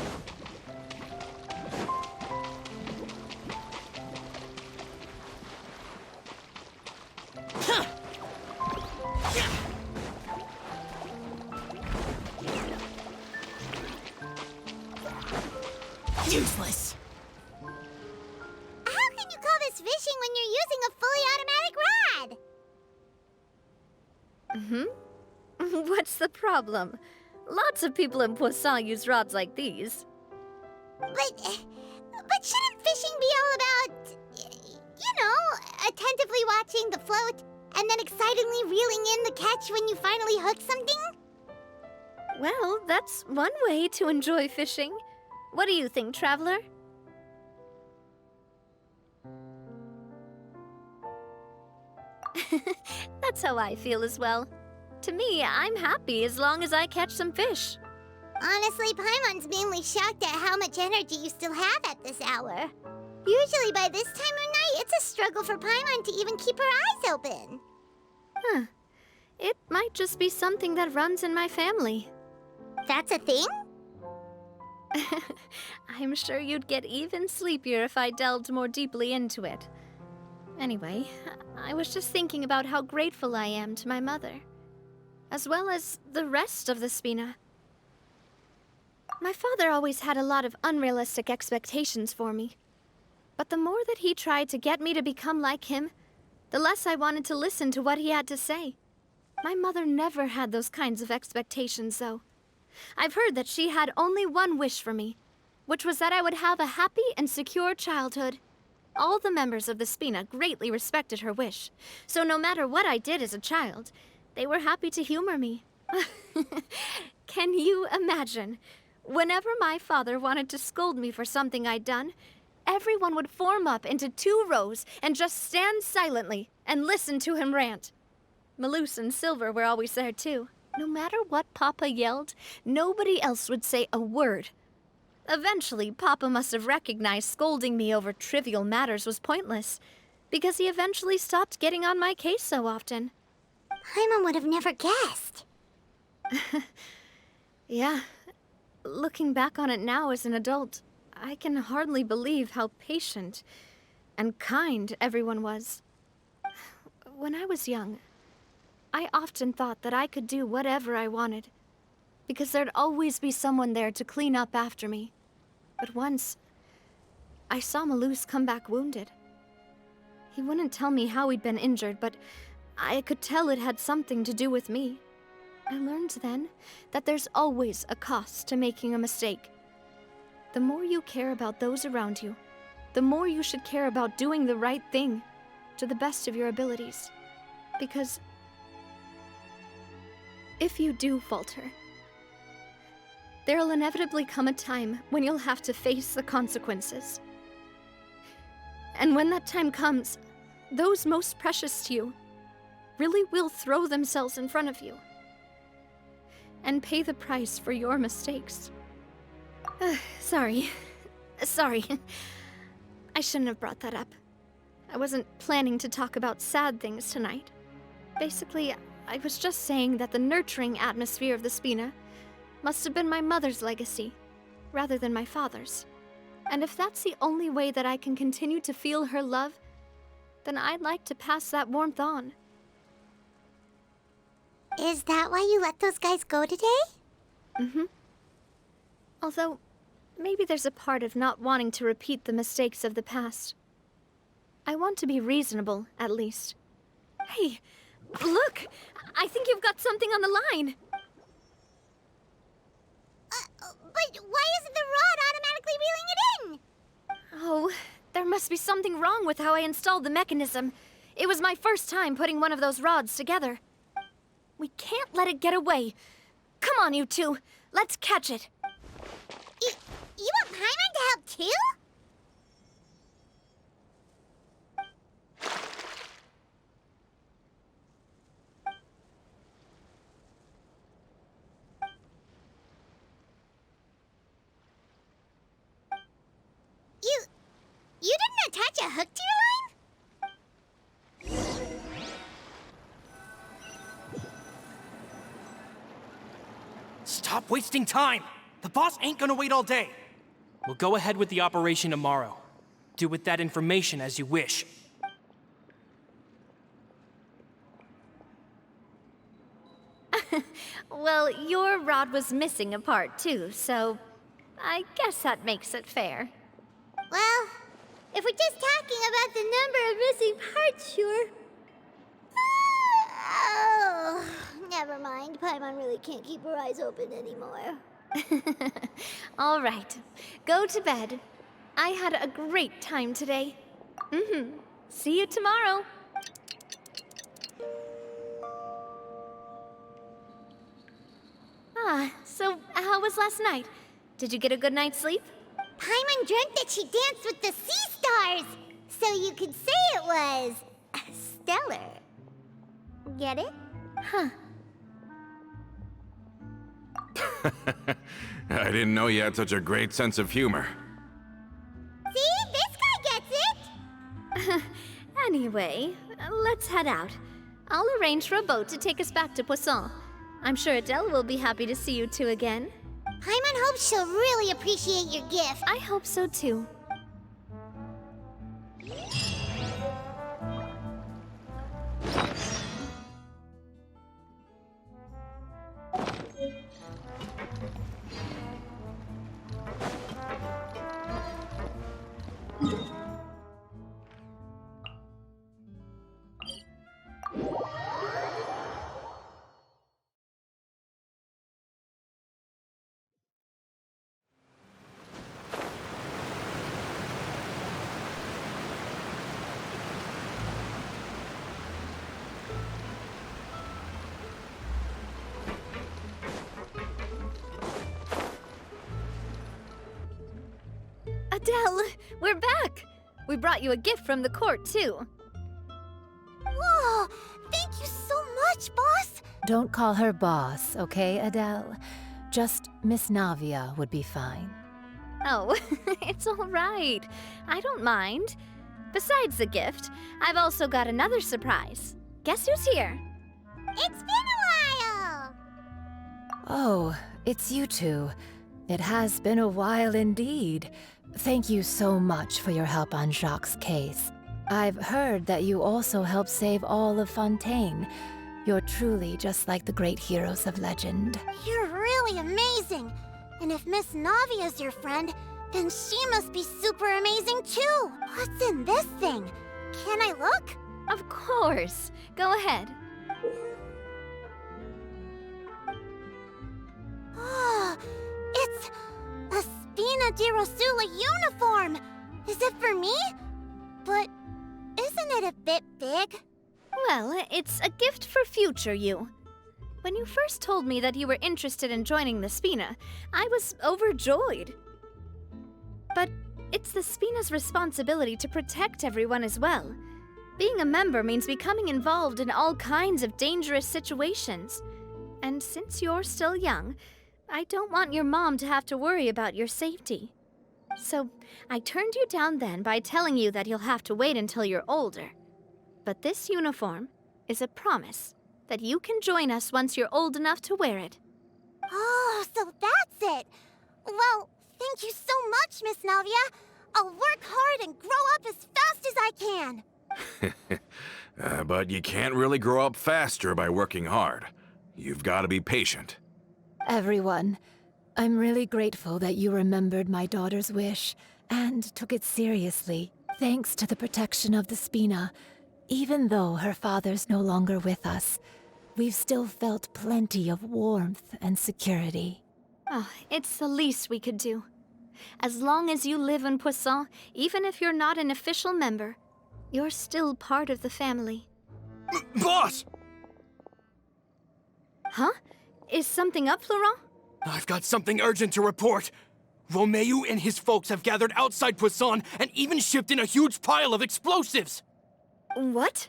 Useless. How can you call this fishing when you're using a fully automatic rod? What's the problem? Lots of people in Poisson use rods like these. But shouldn't fishing be all about, attentively watching the float and then excitedly reeling in the catch when you finally hook something? Well, that's one way to enjoy fishing. What do you think, Traveler? That's how I feel as well. To me, I'm happy as long as I catch some fish. Honestly, Paimon's mainly shocked at how much energy you still have at this hour. Usually by this time of night, it's a struggle for Paimon to even keep her eyes open. Huh. It might just be something that runs in my family. That's a thing? I'm sure you'd get even sleepier if I delved more deeply into it. Anyway, I was just thinking about how grateful I am to my mother, as well as the rest of the Spina. My father always had a lot of unrealistic expectations for me. But the more that he tried to get me to become like him, the less I wanted to listen to what he had to say. My mother never had those kinds of expectations, though. I've heard that she had only one wish for me, which was that I would have a happy and secure childhood. All the members of the Spina greatly respected her wish, so no matter what I did as a child, they were happy to humor me. Can you imagine? Whenever my father wanted to scold me for something I'd done, everyone would form up into 2 rows and just stand silently and listen to him rant. Malouse and Silver were always there too. No matter what Papa yelled, nobody else would say a word. Eventually, Papa must have recognized scolding me over trivial matters was pointless, because he eventually stopped getting on my case so often. Paimon would have never guessed. Yeah. Looking back on it now as an adult, I can hardly believe how patient and kind everyone was. When I was young, I often thought that I could do whatever I wanted, because there'd always be someone there to clean up after me. But once, I saw Malouse come back wounded. He wouldn't tell me how he'd been injured, but I could tell it had something to do with me. I learned then that there's always a cost to making a mistake. The more you care about those around you, the more you should care about doing the right thing to the best of your abilities. Because if you do falter, there'll inevitably come a time when you'll have to face the consequences. And when that time comes, those most precious to you really will throw themselves in front of you and pay the price for your mistakes. Sorry. I shouldn't have brought that up. I wasn't planning to talk about sad things tonight. Basically, I was just saying that the nurturing atmosphere of the Spina must have been my mother's legacy, rather than my father's. And if that's the only way that I can continue to feel her love, then I'd like to pass that warmth on. Is that why you let those guys go today? Mm-hmm. Although, maybe there's a part of not wanting to repeat the mistakes of the past. I want to be reasonable, at least. Hey, look! I think you've got something on the line! But why isn't the rod automatically reeling it in? Oh, there must be something wrong with how I installed the mechanism. It was my first time putting one of those rods together. We can't let it get away. Come on, you two. Let's catch it. You want Paimon to help too? You didn't attach a hook to your line? Stop wasting time! The boss ain't gonna wait all day. We'll go ahead with the operation tomorrow. Do with that information as you wish. Well, your rod was missing a part too, so I guess that makes it fair. Well, if we're just talking about the number of missing parts, sure. Oh, never mind. Paimon really can't keep her eyes open anymore. All right, go to bed. I had a great time today. See you tomorrow. So how was last night? Did you get a good night's sleep? Paimon dreamt that she danced with the sea stars, so you could say it was stellar. Get it? Huh. I didn't know you had such a great sense of humor. See? This guy gets it! Anyway, let's head out. I'll arrange for a boat to take us back to Poisson. I'm sure Adele will be happy to see you two again. Paimon hopes she'll really appreciate your gift. I hope so too. Adele, we're back! We brought you a gift from the court, too. Whoa! Thank you so much, boss! Don't call her boss, okay, Adele? Just Miss Navia would be fine. Oh, it's all right. I don't mind. Besides the gift, I've also got another surprise. Guess who's here? It's been a while! Oh, it's you two. It has been a while indeed. Thank you so much for your help on Jacques' case. I've heard that you also helped save all of Fontaine. You're truly just like the great heroes of legend. You're really amazing! And if Miss Navia's your friend, then she must be super amazing too! What's in this thing? Can I look? Of course. Go ahead. Oh, it's a Spina di Rosula uniform! Is it for me? But isn't it a bit big? Well, it's a gift for future you. When you first told me that you were interested in joining the Spina, I was overjoyed. But it's the Spina's responsibility to protect everyone as well. Being a member means becoming involved in all kinds of dangerous situations. And since you're still young, I don't want your mom to have to worry about your safety. So I turned you down then by telling you that you'll have to wait until you're older. But this uniform is a promise that you can join us once you're old enough to wear it. Oh, so that's it! Well, thank you so much, Miss Navia. I'll work hard and grow up as fast as I can. But you can't really grow up faster by working hard. You've got to be patient. Everyone, I'm really grateful that you remembered my daughter's wish and took it seriously. Thanks to the protection of the Spina, even though her father's no longer with us, we've still felt plenty of warmth and security. Oh, it's the least we could do. As long as you live in Poisson, even if you're not an official member, you're still part of the family. Boss! Huh? Is something up, Florent? I've got something urgent to report. Romeu and his folks have gathered outside Poisson and even shipped in a huge pile of explosives. What?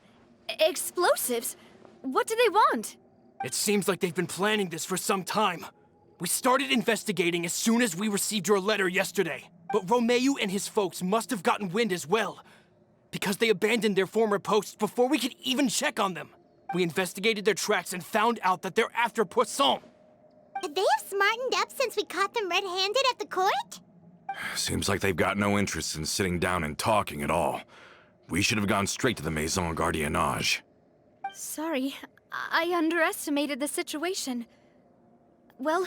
Explosives? What do they want? It seems like they've been planning this for some time. We started investigating as soon as we received your letter yesterday. But Romeu and his folks must have gotten wind as well, because they abandoned their former posts before we could even check on them. We investigated their tracks and found out that they're after Poisson. Could they have smartened up since we caught them red-handed at the court? Seems like they've got no interest in sitting down and talking at all. We should have gone straight to the Maison Gardiennage. Sorry, I underestimated the situation. Well,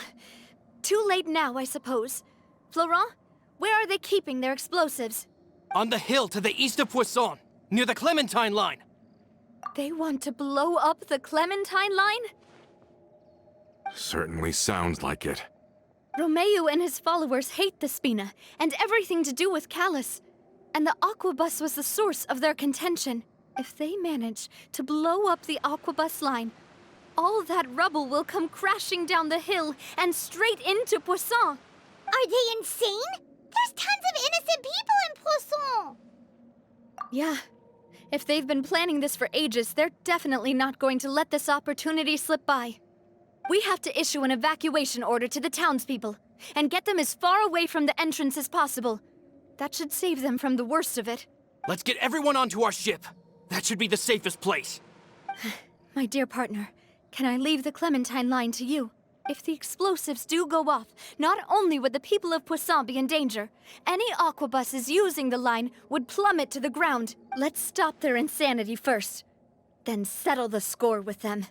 too late now, I suppose. Florent, where are they keeping their explosives? On the hill to the east of Poisson, near the Clementine line. They want to blow up the Clementine line? Certainly sounds like it. Romeo and his followers hate the Spina and everything to do with Callas. And the Aquabus was the source of their contention. If they manage to blow up the Aquabus line, all that rubble will come crashing down the hill and straight into Poisson. Are they insane? There's tons of innocent people in Poisson! Yeah. If they've been planning this for ages, they're definitely not going to let this opportunity slip by. We have to issue an evacuation order to the townspeople and get them as far away from the entrance as possible. That should save them from the worst of it. Let's get everyone onto our ship. That should be the safest place. My dear partner, can I leave the Clementine line to you? If the explosives do go off, not only would the people of Poisson be in danger, any aquabuses using the line would plummet to the ground. Let's stop their insanity first, then settle the score with them.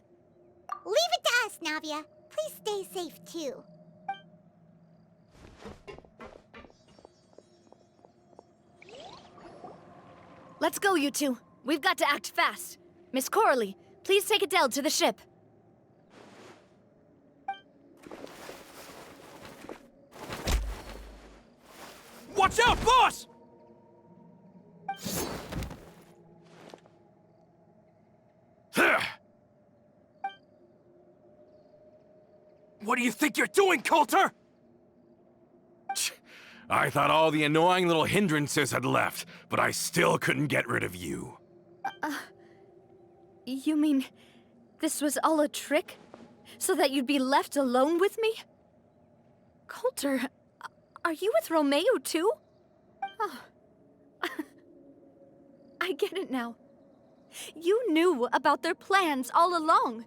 Leave it to us, Navia. Please stay safe, too. Let's go, you two. We've got to act fast. Miss Coralie, please take Adele to the ship. Watch out, boss! What do you think you're doing, Coulter? I thought all the annoying little hindrances had left, but I still couldn't get rid of you. You mean this was all a trick? So that you'd be left alone with me? Coulter, are you with Romeo too? Oh. I get it now. You knew about their plans all along.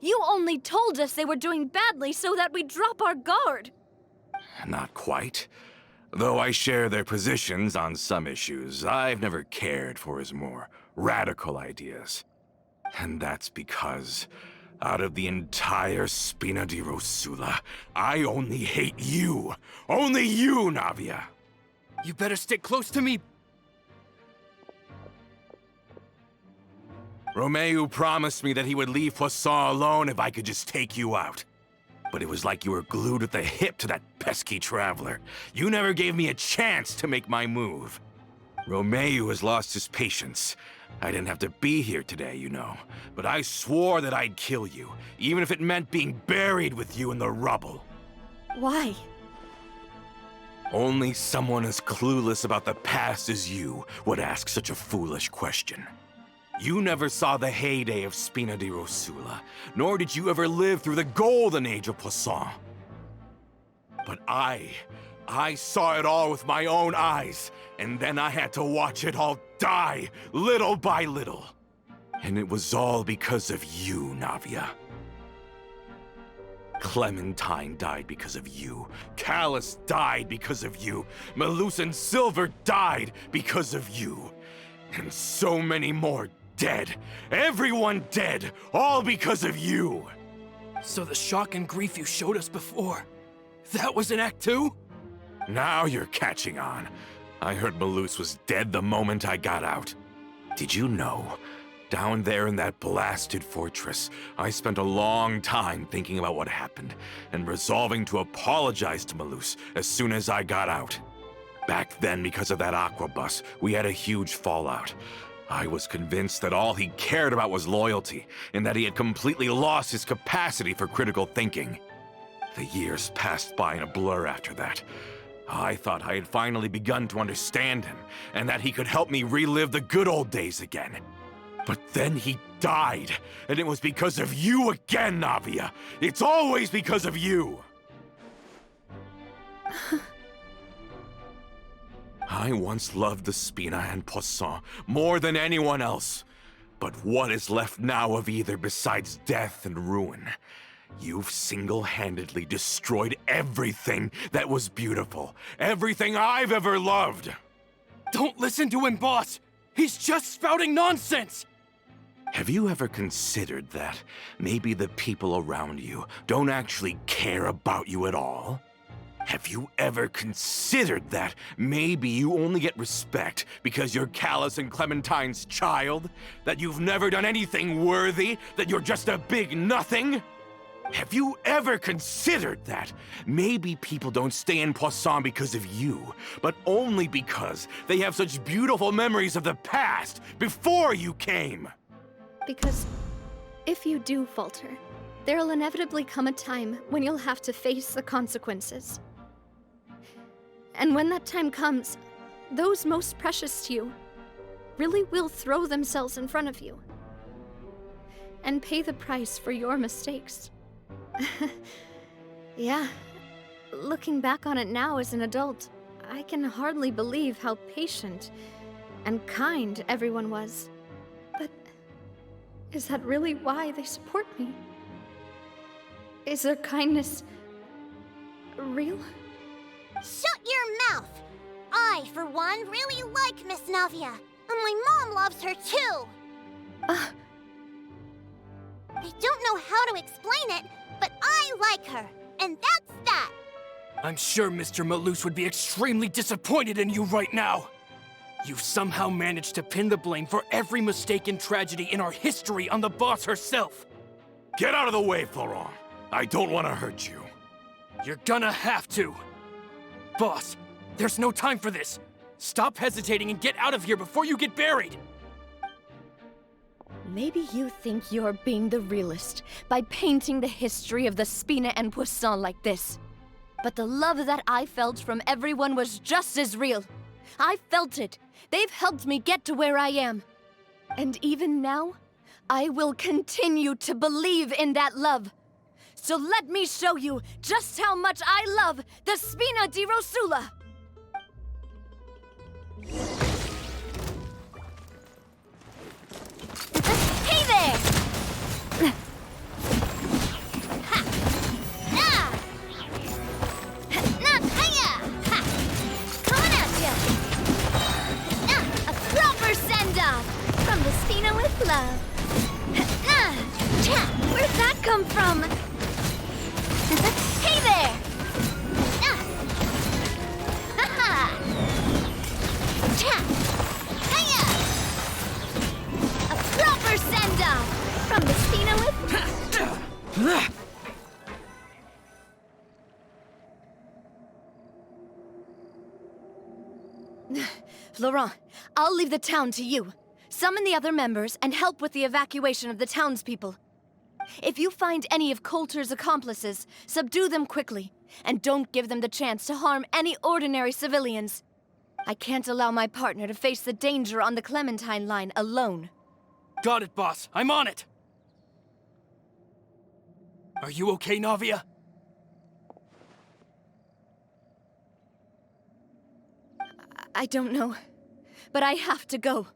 You only told us they were doing badly so that we'd drop our guard. Not quite. Though I share their positions on some issues, I've never cared for his more radical ideas. And that's because, out of the entire Spina di Rosula, I only hate you. Only you, Navia. You better stick close to me. Romeo promised me that he would leave Poisson alone if I could just take you out. But it was like you were glued at the hip to that pesky traveler. You never gave me a chance to make my move. Romeo has lost his patience. I didn't have to be here today, you know. But I swore that I'd kill you, even if it meant being buried with you in the rubble. Why? Only someone as clueless about the past as you would ask such a foolish question. You never saw the heyday of Spina di Rosula, nor did you ever live through the golden age of Poisson. But I saw it all with my own eyes, and then I had to watch it all die, little by little. And it was all because of you, Navia. Clementine died because of you. Callas died because of you. Melus and Silver died because of you. And so many more dead. Everyone dead, all because of you. So the shock and grief you showed us before, that was in Act 2? Now you're catching on. I heard Melus was dead the moment I got out. Did you know? Down there in that blasted fortress, I spent a long time thinking about what happened and resolving to apologize to Melus as soon as I got out. Back then, because of that aquabus, we had a huge fallout. I was convinced that all he cared about was loyalty, and that he had completely lost his capacity for critical thinking. The years passed by in a blur after that. I thought I had finally begun to understand him, and that he could help me relive the good old days again. But then he died, and it was because of you again, Navia! It's always because of you! I once loved the Spina and Poisson more than anyone else. But what is left now of either besides death and ruin? You've single-handedly destroyed everything that was beautiful. Everything I've ever loved. Don't listen to him, boss! He's just spouting nonsense! Have you ever considered that maybe the people around you don't actually care about you at all? Have you ever considered that maybe you only get respect because you're Callas and Clementine's child? That you've never done anything worthy? That you're just a big nothing? Have you ever considered that maybe people don't stay in Poisson because of you, but only because they have such beautiful memories of the past before you came? Because if you do falter, there'll inevitably come a time when you'll have to face the consequences. And when that time comes, those most precious to you really will throw themselves in front of you and pay the price for your mistakes. Yeah, looking back on it now as an adult, I can hardly believe how patient and kind everyone was. But is that really why they support me? Is their kindness real? Shut your mouth! I, for one, really like Miss Navia, and my mom loves her too! I don't know how to explain it, but I like her, and that's that! I'm sure Mr. Malus would be extremely disappointed in you right now. You've somehow managed to pin the blame for every mistake and tragedy in our history on the boss herself. Get out of the way, Florent. I don't want to hurt you. You're gonna have to. Boss, there's no time for this. Stop hesitating and get out of here before you get buried. Maybe you think you're being the realist by painting the history of the Spina and Poisson like this. But the love that I felt from everyone was just as real. I felt it. They've helped me get to where I am. And even now, I will continue to believe in that love. So let me show you just how much I love the Spina di Rosula! Hey there! Ha! Ah! Nah, hiya! Ha! Coming at ya! Nah, a proper send-off from the Spina with love. Nah, cha! Where'd that come from? Hey there! Ah! Ha-ha! Cha! Hiya! A proper send-off from the Spina with... Laurent, I'll leave the town to you. Summon the other members and help with the evacuation of the townspeople. If you find any of Coulter's accomplices, subdue them quickly, and don't give them the chance to harm any ordinary civilians. I can't allow my partner to face the danger on the Clementine line alone. Got it, boss. I'm on it. Are you okay, Navia? I don't know, but I have to go.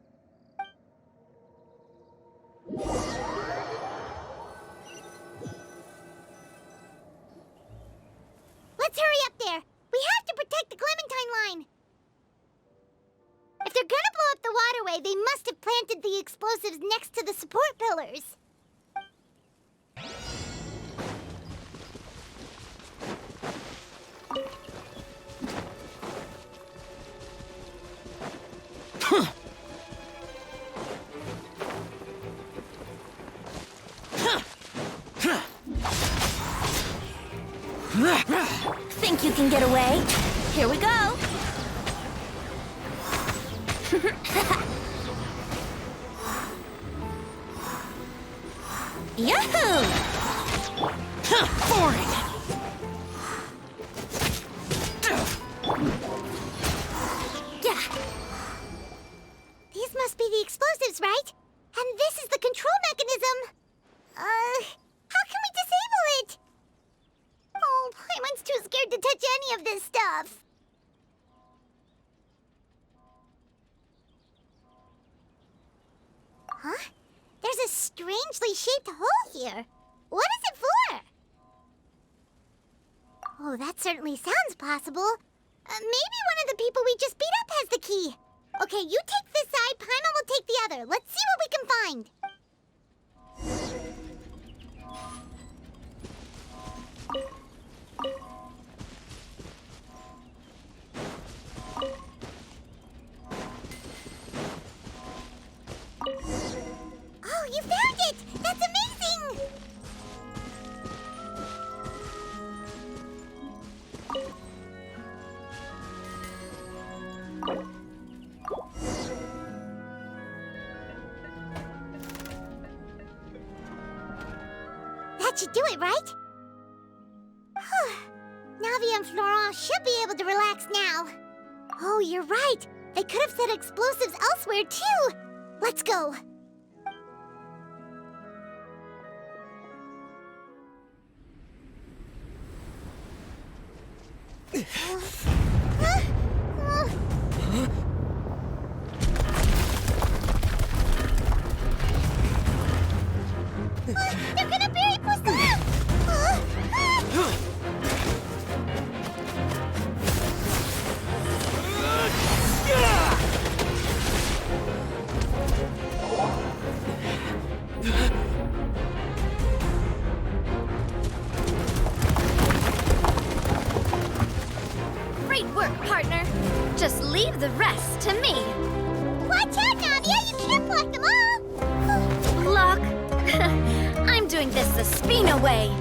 Let's hurry up there! We have to protect the Clementine line! If they're gonna blow up the waterway, they must have planted the explosives next to the support pillars. Think you can get away? Here we go! Yahoo! Boring! Yeah. These must be the explosives, right? And this is the control mechanism. How can we disable it? Oh, Paimon's too scared to touch any of this stuff. Huh? There's a strangely shaped hole here. What is it for? Oh, that certainly sounds possible. Maybe one of the people we just beat up has the key. Okay, you take this side, Paimon will take the other. Let's see what we can find. Oh, you found it! That's amazing! That should do it, right? Navia and Florent should be able to relax now. Oh, you're right. They could have set explosives elsewhere, too. Let's go. They're gonna bury Poisson! Great work, partner. Just leave the rest to me. Watch out, Navia! You can't block them all! Block? I'm doing this the Spina way.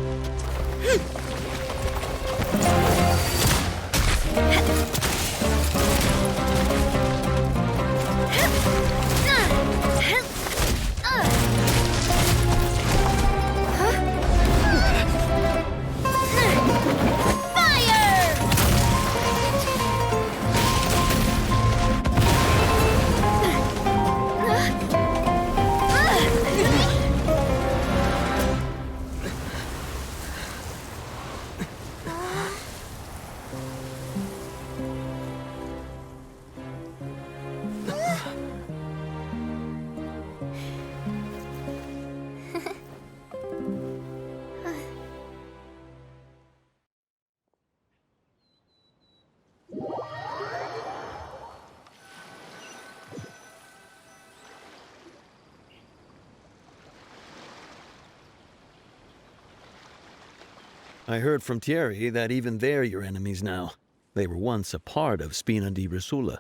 I heard from Thierry that even they're your enemies now. They were once a part of Spina di Rosula.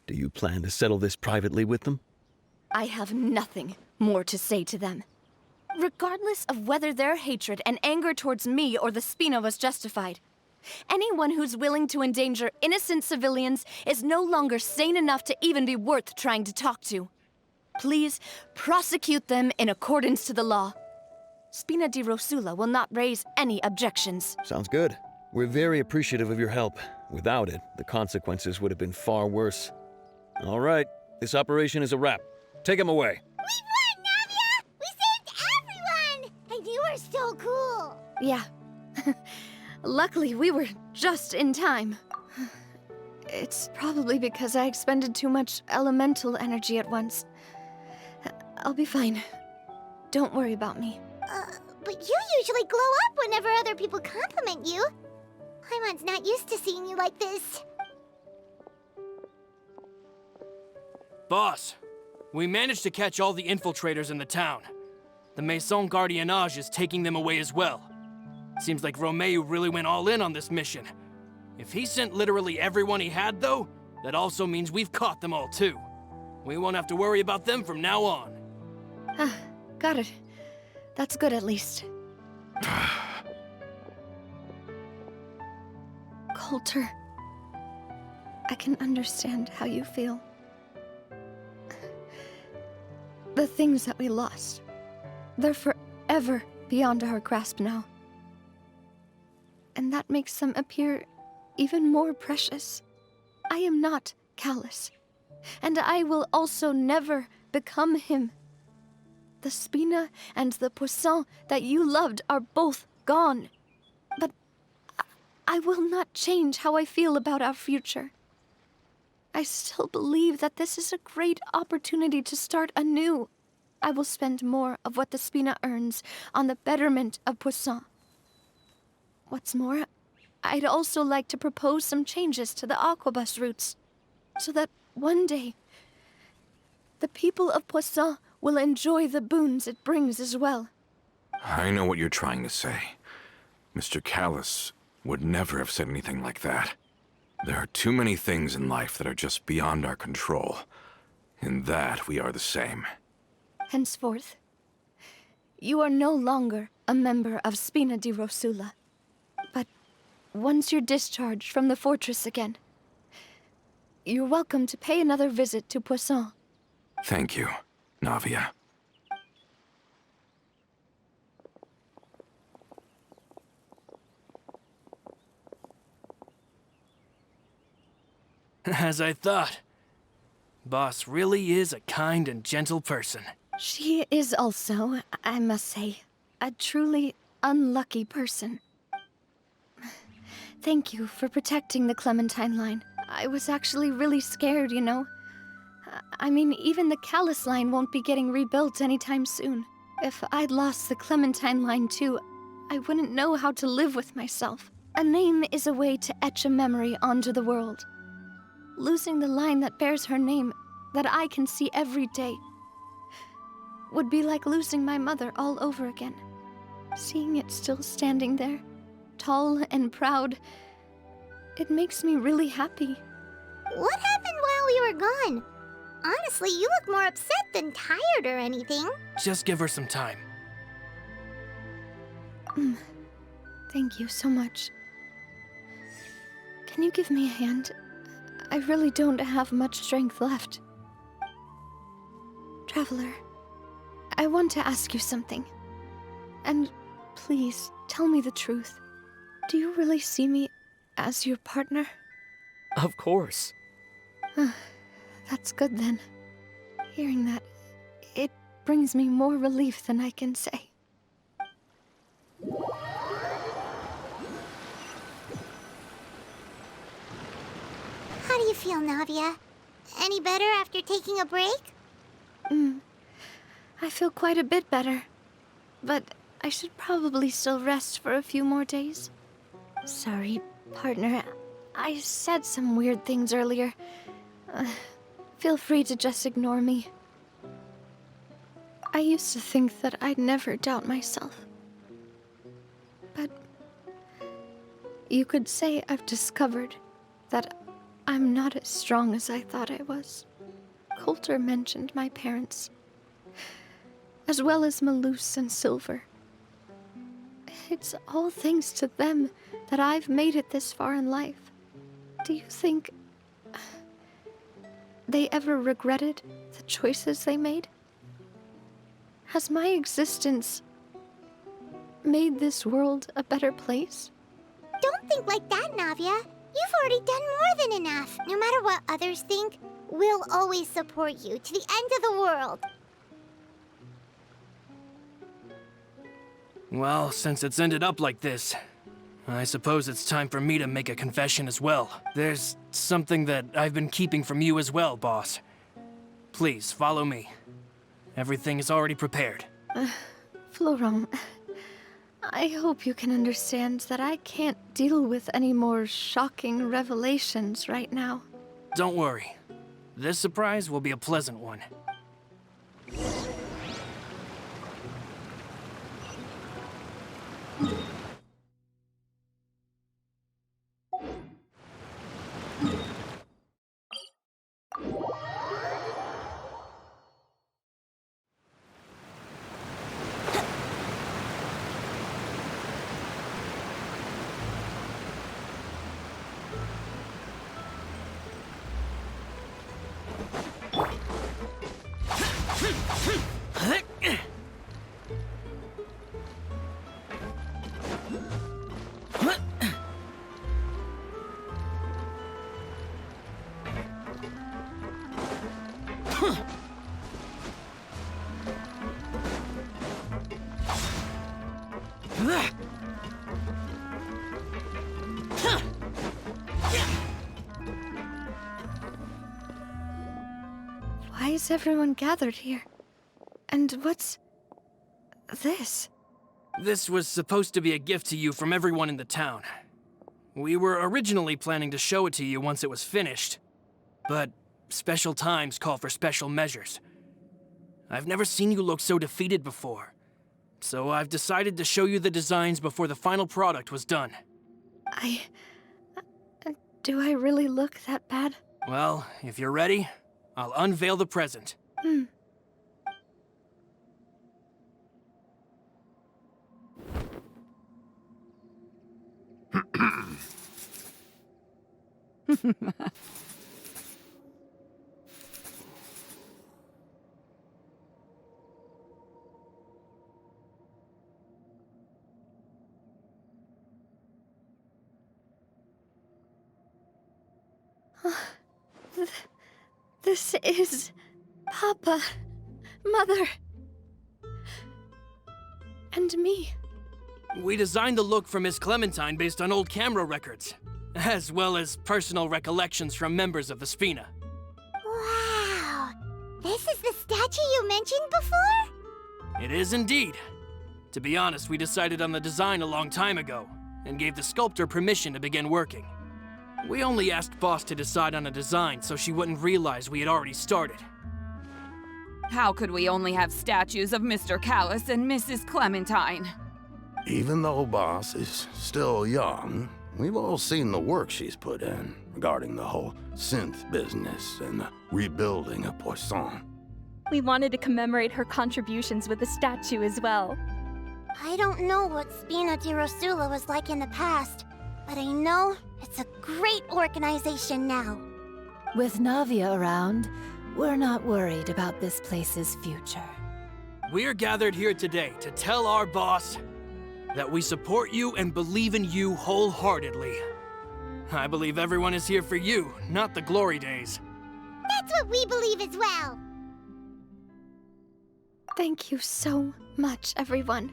Do you plan to settle this privately with them? I have nothing more to say to them. Regardless of whether their hatred and anger towards me or the Spina was justified, anyone who's willing to endanger innocent civilians is no longer sane enough to even be worth trying to talk to. Please prosecute them in accordance to the law. Spina di Rosula will not raise any objections. Sounds good. We're very appreciative of your help. Without it, the consequences would have been far worse. All right, this operation is a wrap. Take him away. We won, Navia! We saved everyone! And you were so cool! Yeah. Luckily, we were just in time. It's probably because I expended too much elemental energy at once. I'll be fine. Don't worry about me. But you usually glow up whenever other people compliment you. Paimon's not used to seeing you like this. Boss, we managed to catch all the infiltrators in the town. The Maison Gardiennage is taking them away as well. Seems like Romeo really went all in on this mission. If he sent literally everyone he had, though, that also means we've caught them all, too. We won't have to worry about them from now on. Got it. That's good, at least. Coulter, I can understand how you feel. The things that we lost, they're forever beyond our grasp now. And that makes them appear even more precious. I am not Callas, and I will also never become him. The Spina and the Poisson that you loved are both gone. But I will not change how I feel about our future. I still believe that this is a great opportunity to start anew. I will spend more of what the Spina earns on the betterment of Poisson. What's more, I'd also like to propose some changes to the Aquabus routes, so that one day, the people of Poisson will enjoy the boons it brings as well. I know what you're trying to say. Mr. Callas would never have said anything like that. There are too many things in life that are just beyond our control. In that, we are the same. Henceforth, you are no longer a member of Spina di Rosula. But once you're discharged from the fortress again, you're welcome to pay another visit to Poisson. Thank you, Navia. As I thought. Boss really is a kind and gentle person. She is also, I must say, a truly unlucky person. Thank you for protecting the Clementine line. I was actually really scared, you know. I mean, even the Callas line won't be getting rebuilt anytime soon. If I'd lost the Clementine line too, I wouldn't know how to live with myself. A name is a way to etch a memory onto the world. Losing the line that bears her name, that I can see every day, would be like losing my mother all over again. Seeing it still standing there, tall and proud, it makes me really happy. What happened while we were gone? Honestly, you look more upset than tired or anything. Just give her some time. Thank you so much. Can you give me a hand? I really don't have much strength left. Traveler, I want to ask you something. And please, tell me the truth. Do you really see me as your partner? Of course. That's good then. Hearing that, it brings me more relief than I can say. How do you feel, Navia? Any better after taking a break? I feel quite a bit better. But I should probably still rest for a few more days. Sorry, partner. I said some weird things earlier. Feel free to just ignore me. I used to think that I'd never doubt myself. But you could say I've discovered that I'm not as strong as I thought I was. Coulter mentioned my parents, as well as Malus and Silver. It's all thanks to them that I've made it this far in life. Do you think they ever regretted the choices they made? Has my existence made this world a better place? Don't think like that, Navia. You've already done more than enough. No matter what others think, we'll always support you to the end of the world. Well, since it's ended up like this, I suppose it's time for me to make a confession as well. There's something that I've been keeping from you as well, boss. Please, follow me. Everything is already prepared. Florent, I hope you can understand that I can't deal with any more shocking revelations right now. Don't worry. This surprise will be a pleasant one. Why is everyone gathered here? And what's this? This was supposed to be a gift to you from everyone in the town. We were originally planning to show it to you once it was finished, but special times call for special measures. I've never seen you look so defeated before, so I've decided to show you the designs before the final product was done. Do I really look that bad? Well, if you're ready, I'll unveil the present. This is Papa, Mother, and me. We designed the look for Miss Clementine based on old camera records, as well as personal recollections from members of the Spina. Wow! This is the statue you mentioned before? It is indeed. To be honest, we decided on the design a long time ago, and gave the sculptor permission to begin working. We only asked Boss to decide on a design so she wouldn't realize we had already started. How could we only have statues of Mr. Callas and Mrs. Clementine? Even though Boss is still young, we've all seen the work she's put in regarding the whole synth business and the rebuilding of Poisson. We wanted to commemorate her contributions with a statue as well. I don't know what Spina di Rosula was like in the past, but I know it's a great organization now. With Navia around, we're not worried about this place's future. We're gathered here today to tell our boss that we support you and believe in you wholeheartedly. I believe everyone is here for you, not the glory days. That's what we believe as well. Thank you so much, everyone.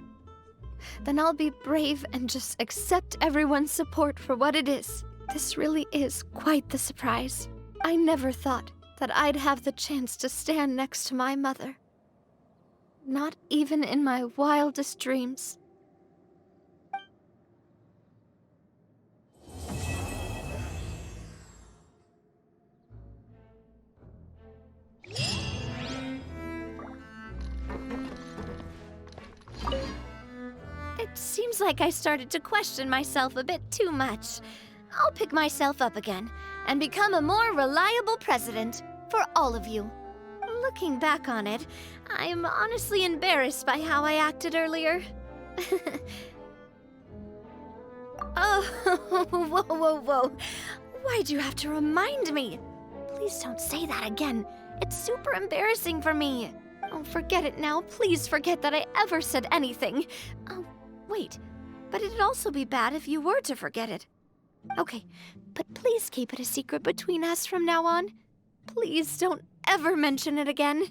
Then I'll be brave and just accept everyone's support for what it is. This really is quite the surprise. I never thought that I'd have the chance to stand next to my mother. Not even in my wildest dreams. It seems like I started to question myself a bit too much. I'll pick myself up again and become a more reliable president for all of you. Looking back on it, I'm honestly embarrassed by how I acted earlier. Oh, whoa. Why'd you have to remind me? Please don't say that again. It's super embarrassing for me. Oh, forget it now. Please forget that I ever said anything. Oh, wait. But it'd also be bad if you were to forget it. Okay, but please keep it a secret between us from now on. Please don't ever mention it again.